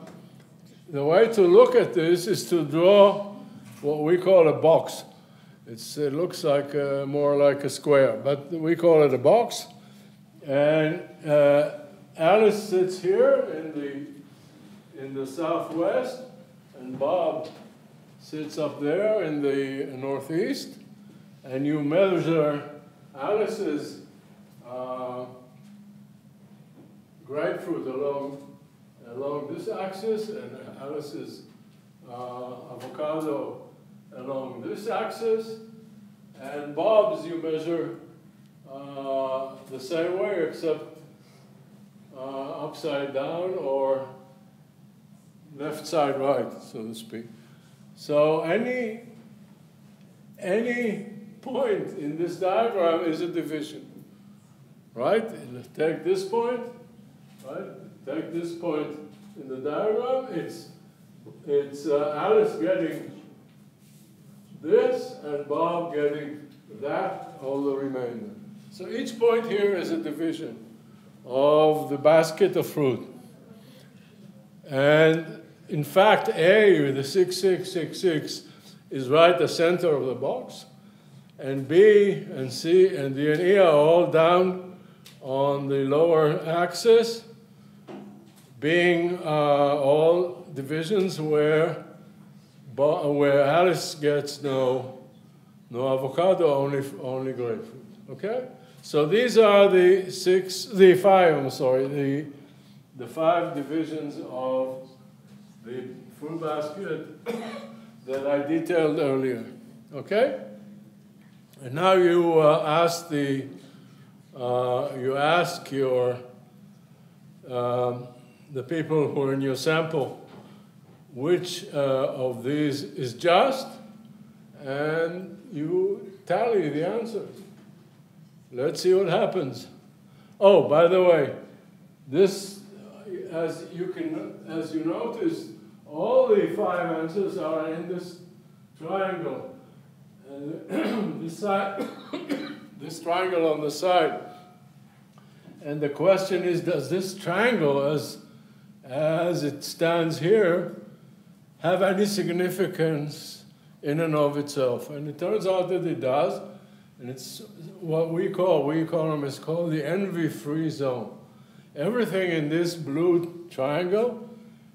S3: look at this is to draw what we call a box. It looks like more like a square, but we call it a box. And Alice sits here in the southwest, and Bob sits up there in the northeast. And you measure Alice's grapefruit along this axis, and Alice's avocado along this axis, and Bob's you measure the same way, except upside down or left side right, so to speak. So any point in this diagram is a division, right? Take this point, right? Take this point in the diagram. It's Alice getting this and Bob getting that, all the remainder. So each point here is a division of the basket of fruit. And in fact, A, the 6666, is right at the center of the box. And B and C and D and E are all down on the lower axis, being all divisions where Alice gets no avocado, only grapefruit. Okay? So these are the five divisions of the fruit basket that I detailed earlier. Okay? And now you ask the people who are in your sample which of these is just, and you tally the answers. Let's see what happens. Oh, by the way, this, as you notice, all the five answers are in this triangle. And this side, this triangle on the side. And the question is, does this triangle, as it stands here, have any significance in and of itself? And it turns out that it does. And it's what we economists call the envy-free zone. Everything in this blue triangle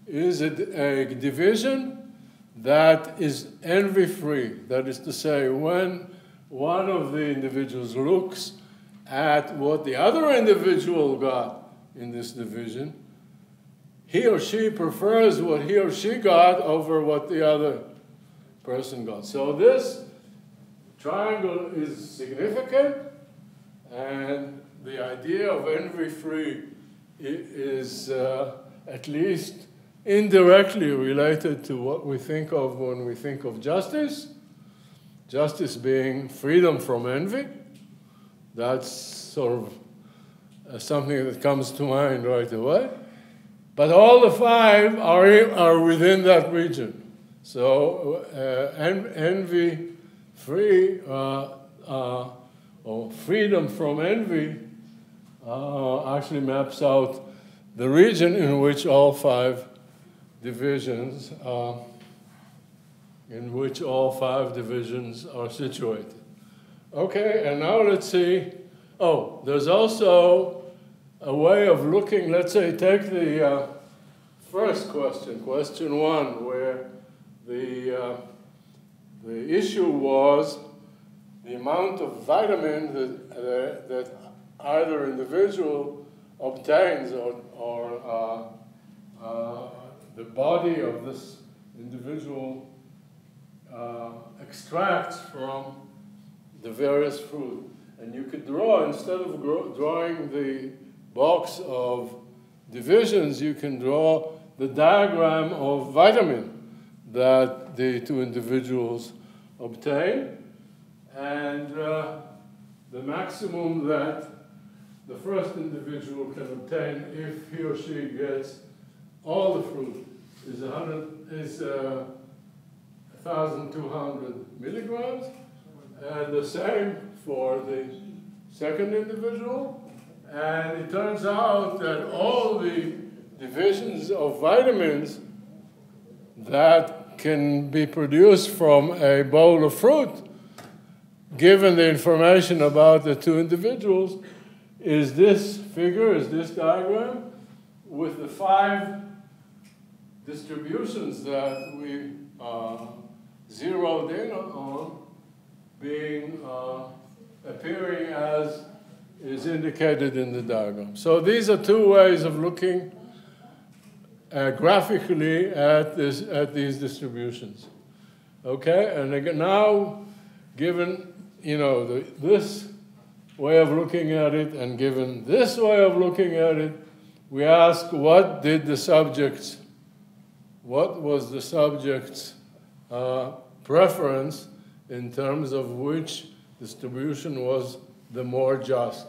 S3: is a division that is envy-free. That is to say, when one of the individuals looks at what the other individual got in this division, he or she prefers what he or she got over what the other person got. So this triangle is significant, and the idea of envy-free is at least indirectly related to what we think of when we think of justice. Justice being freedom from envy. That's sort of something that comes to mind right away. But all the five are within that region. So envy-free or freedom from envy actually maps out the region in which all five divisions in which all 5 divisions are situated. Okay, and now let's see. Oh, there's also a way of looking. Let's say take the first question, question 1, where the issue was the amount of vitamin that either individual obtains or the body of this individual extracts from the various fruit. And you could draw, instead of drawing the box of divisions, you can draw the diagram of vitamin that the 2 individuals obtain. And the maximum that the first individual can obtain if he or she gets all the fruit is 1,200 milligrams, and the same for the second individual. And it turns out that all the divisions of vitamins that can be produced from a bowl of fruit, given the information about the 2 individuals, is this figure, is this diagram, with the 5 distributions that we zeroed in on being appearing as is indicated in the diagram. So these are 2 ways of looking graphically at these distributions. Okay, and again, now, given this way of looking at it, and given this way of looking at it, we ask, what was the subject's preference in terms of which distribution was the more just?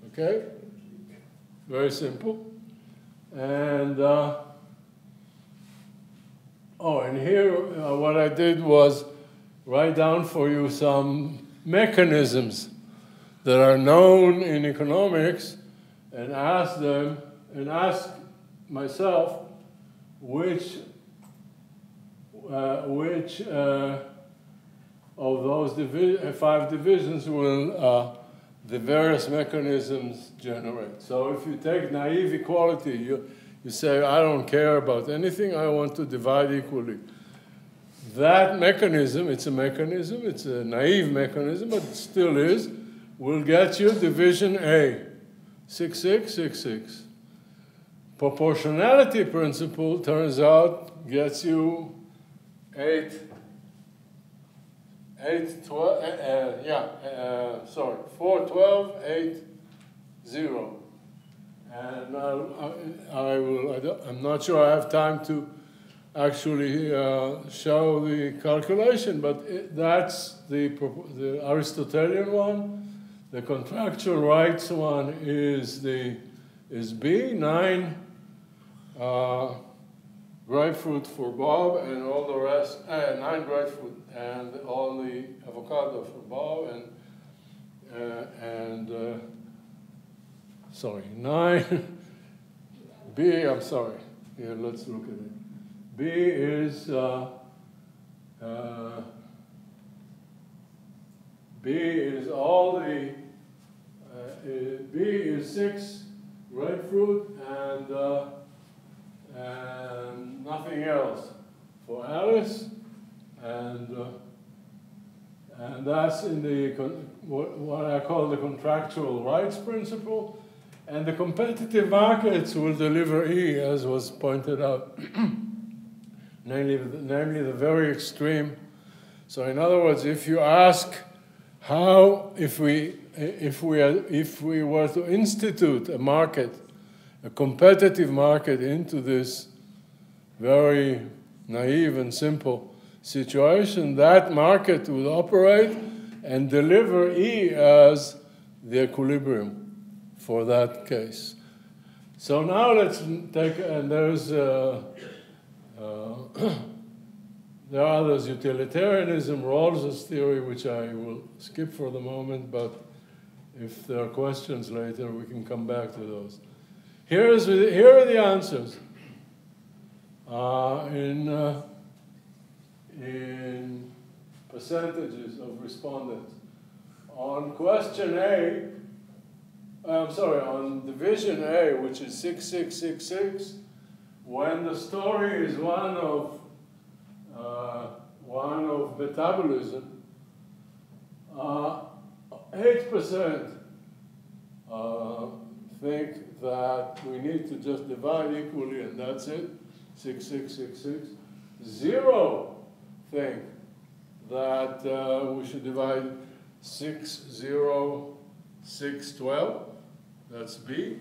S3: Okay? Very simple. And, and here what I did was write down for you some mechanisms that are known in economics, and ask myself which of those 5 divisions will the various mechanisms generate. So if you take naive equality, you say, I don't care about anything, I want to divide equally. That mechanism, it's a naive mechanism, but it still is, will get you division A, 6, 6, 6, 6. Proportionality principle, turns out, gets you 8, 4, 12, 8, 0. And I'm not sure I have time to actually show the calculation, but that's the Aristotelian one. The contractual rights one is B, 9 grapefruit for Bob, and all the rest, 9 grapefruit and all the avocado for Bob, and 9 B, I'm sorry. Here, let's look at it. B is all the B is 6 grapefruit and nothing else for Alice, and that's in the what I call the contractual rights principle. And the competitive markets will deliver E, as was pointed out, namely the very extreme. So in other words, if you ask how, if we were to institute a market, a competitive market into this very naive and simple situation, that market would operate and deliver E as the equilibrium for that case. So now let's take, and there's, there are others, utilitarianism, Rawls's theory, which I will skip for the moment, but if there are questions later, we can come back to those. Here are the answers. in percentages of respondents. On question A, on division A, which is 6666, when the story is one of metabolism, 8% think that we need to just divide equally and that's it, 6666. 0 think that we should divide 60612, that's B.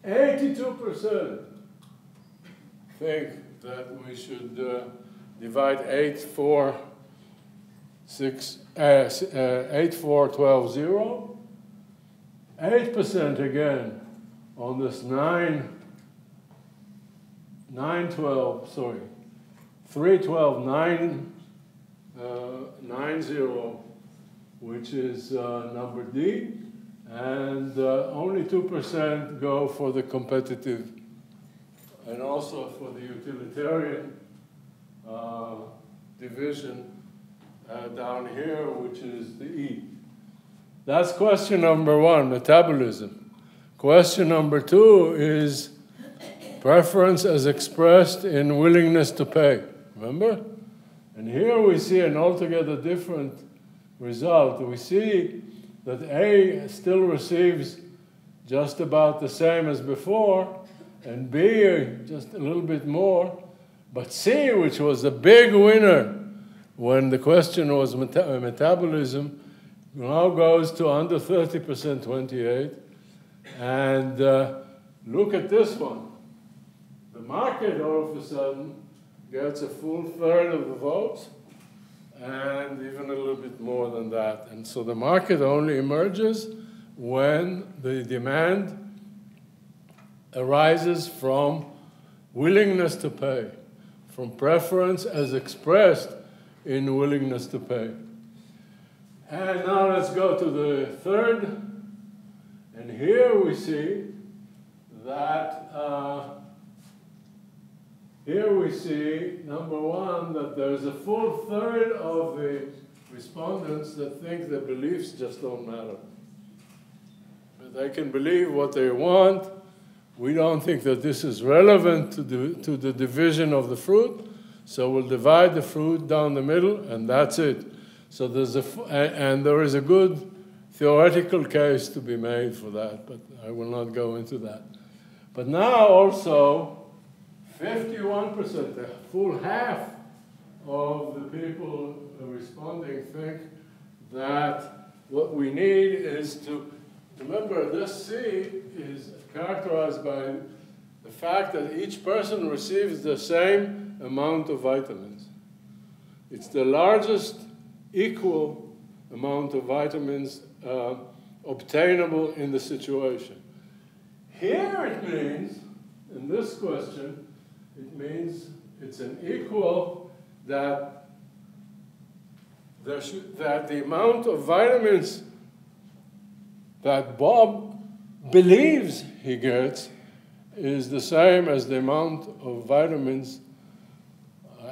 S3: 82% think that we should divide 84120. 8% again on this 31290, which is number D, and only 2% go for the competitive and also for the utilitarian division down here, which is the E. That's question number 1, metabolism. Question number 2 is preference as expressed in willingness to pay. Remember? And here we see an altogether different result. We see that A still receives just about the same as before, and B just a little bit more. But C, which was a big winner when the question was metabolism, now goes to under 30%, 28. And look at this one. The market all of a sudden gets a full third of the votes, and even a little bit more than that. And so the market only emerges when the demand arises from willingness to pay, from preference as expressed in willingness to pay. And now let's go to the third. And here we see that, number 1, that there's a full third of the respondents that think their beliefs just don't matter. But they can believe what they want. We don't think that this is relevant to the division of the fruit, so we'll divide the fruit down the middle, and that's it. So and there is a good theoretical case to be made for that, but I will not go into that. But now also, 51%, a full half of the people responding think that what we need is to, remember this C is characterized by the fact that each person receives the same amount of vitamins. It's the largest equal amount of vitamins obtainable in the situation. Here it means, in this question, it means it's an equal that the amount of vitamins that Bob believes he gets is the same as the amount of vitamins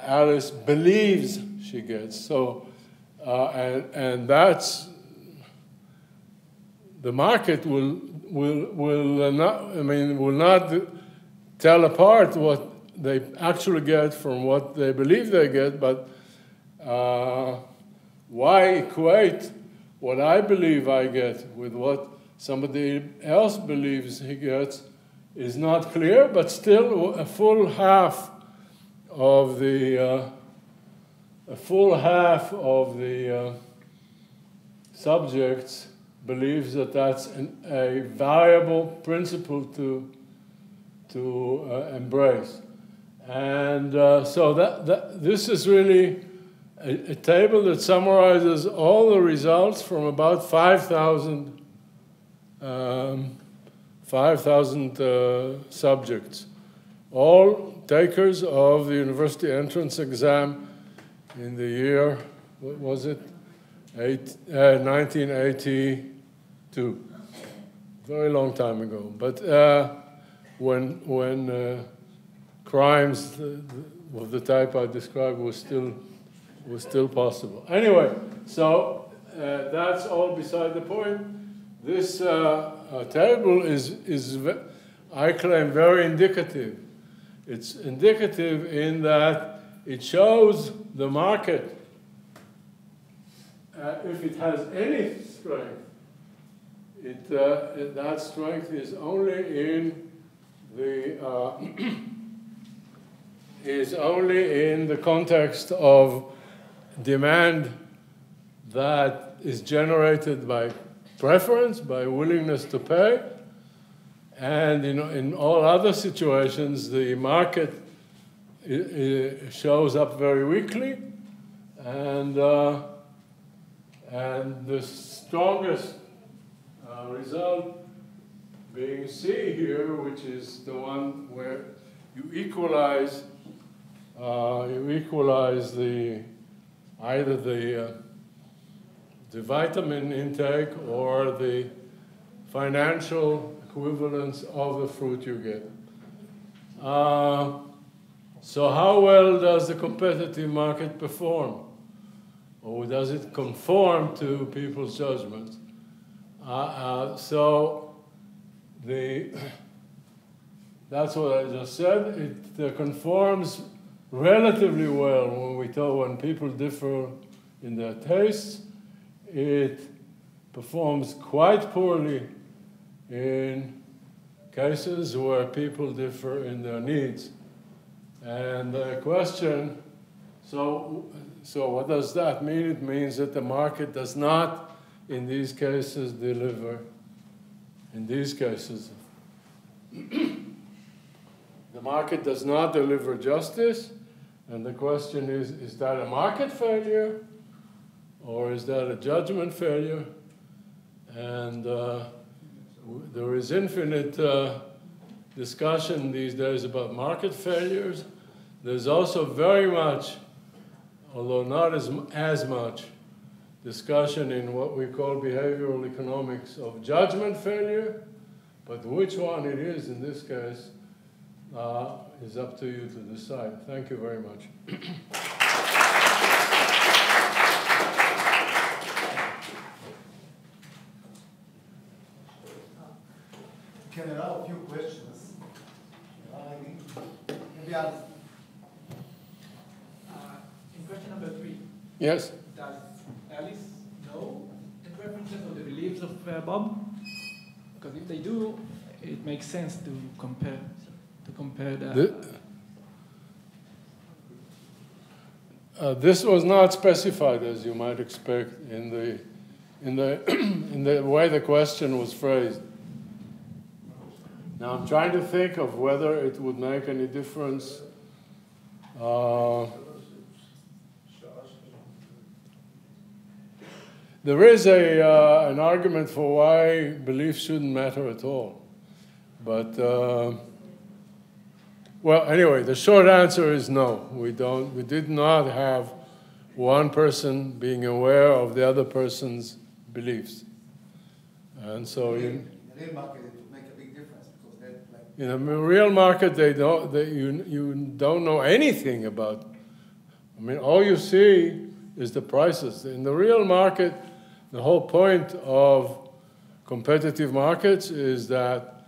S3: Alice believes she gets. So, and that's, the market will not tell apart what they actually get from what they believe they get, but why equate what I believe I get with what somebody else believes he gets is not clear, but still a full half of the subjects believes that that's a valuable principle to embrace. And so this is really a table that summarizes all the results from about 5,000 subjects, all takers of the university entrance exam in the year, what was it, 1982, very long time ago. But when crimes of the type I described was still possible. Anyway, so that's all beside the point. This table is, I claim, very indicative. It's indicative in that it shows the market, if it has any strength, that strength is only in the context of demand that is generated by preference, by willingness to pay, and in all other situations, the market shows up very weakly, and the strongest result being C here, which is the one where you equalize either the vitamin intake or the financial equivalence of the fruit you get. So how well does the competitive market perform? Or does it conform to people's judgments? That's what I just said. It conforms relatively well when people differ in their tastes. It performs quite poorly in cases where people differ in their needs. And the question, so what does that mean? It means that the market does not, in these cases, deliver. In these cases, the market does not deliver justice. And the question is that a market failure? Or is that a judgment failure? And there is infinite discussion these days about market failures. There's also very much, although not as much, discussion in what we call behavioral economics of judgment failure. But which one it is in this case is up to you to decide. Thank you very much.
S1: Can I allow a few questions? Maybe I'll...
S6: In question number 3.
S3: Yes?
S6: Does Alice know the preferences or the beliefs of Bob? Because if they do, it makes sense to compare the...
S3: This was not specified, as you might expect, in the way the question was phrased. Now I'm trying to think of whether it would make any difference. There is an argument for why belief shouldn't matter at all. But, well, anyway, the short answer is no. We did not have one person being aware of the other person's beliefs. And so
S1: in the real market, it would make a big difference because
S3: in a real market, you don't know anything about. I mean, all you see is the prices. In the real market, the whole point of competitive markets is that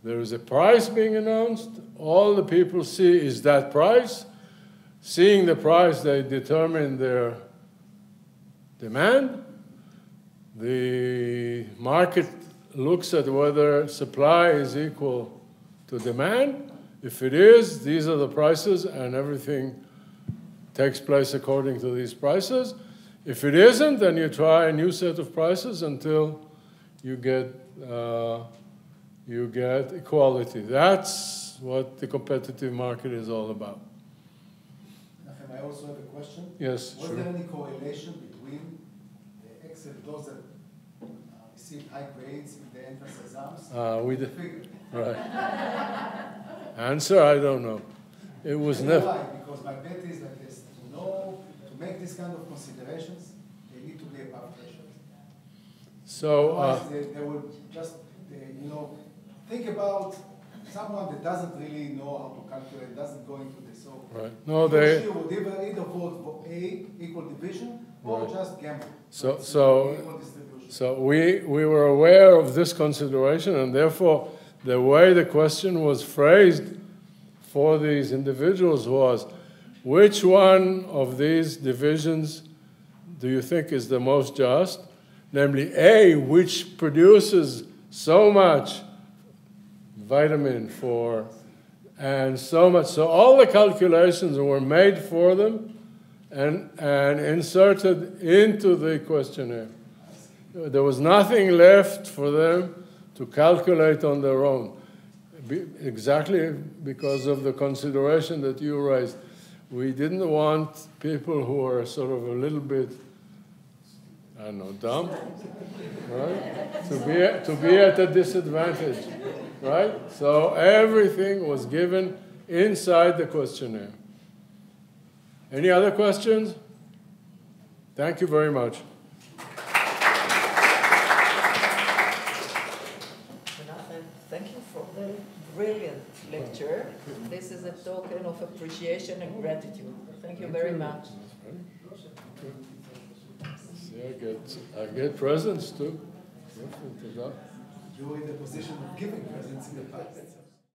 S3: there is a price being announced. All the people see is that price. Seeing the price, they determine their demand. The market looks at whether supply is equal to demand. If it is, these are the prices, and everything takes place according to these prices. If it isn't, then you try a new set of prices until you get equality. That's what the competitive market is all about.
S1: Menahem, I also have a question.
S3: Yes,
S1: Was
S3: sure.
S1: there any correlation between the excellent those that received high grades in the entrance exams?
S3: Right. Answer, I don't know. It was never.
S1: Why? Because my bet is like this: to make this kind of considerations, they need to be above threshold.
S3: So
S1: Otherwise, they will just, think about someone that doesn't really know how to calculate, doesn't go into this. So
S3: Right. No, they.
S1: she would either vote for A, equal division, or
S3: Right.
S1: just gamble.
S3: So
S1: Equal distribution.
S3: So we were aware of this consideration, and therefore the way the question was phrased for these individuals was, which one of these divisions do you think is the most just? Namely, A, which produces so much vitamin and so much. So all the calculations were made for them and inserted into the questionnaire. There was nothing left for them to calculate on their own, exactly because of the consideration that you raised. We didn't want people who are sort of a little bit, I don't know, dumb, right? To be at a disadvantage, right? So everything was given inside the questionnaire. Any other questions? Thank you very much.
S2: Menahem, thank you for the brilliant lecture. This is a token of appreciation and gratitude. Thank you very much.
S3: See, I get presents too.
S1: You were in the position of giving presents in the past.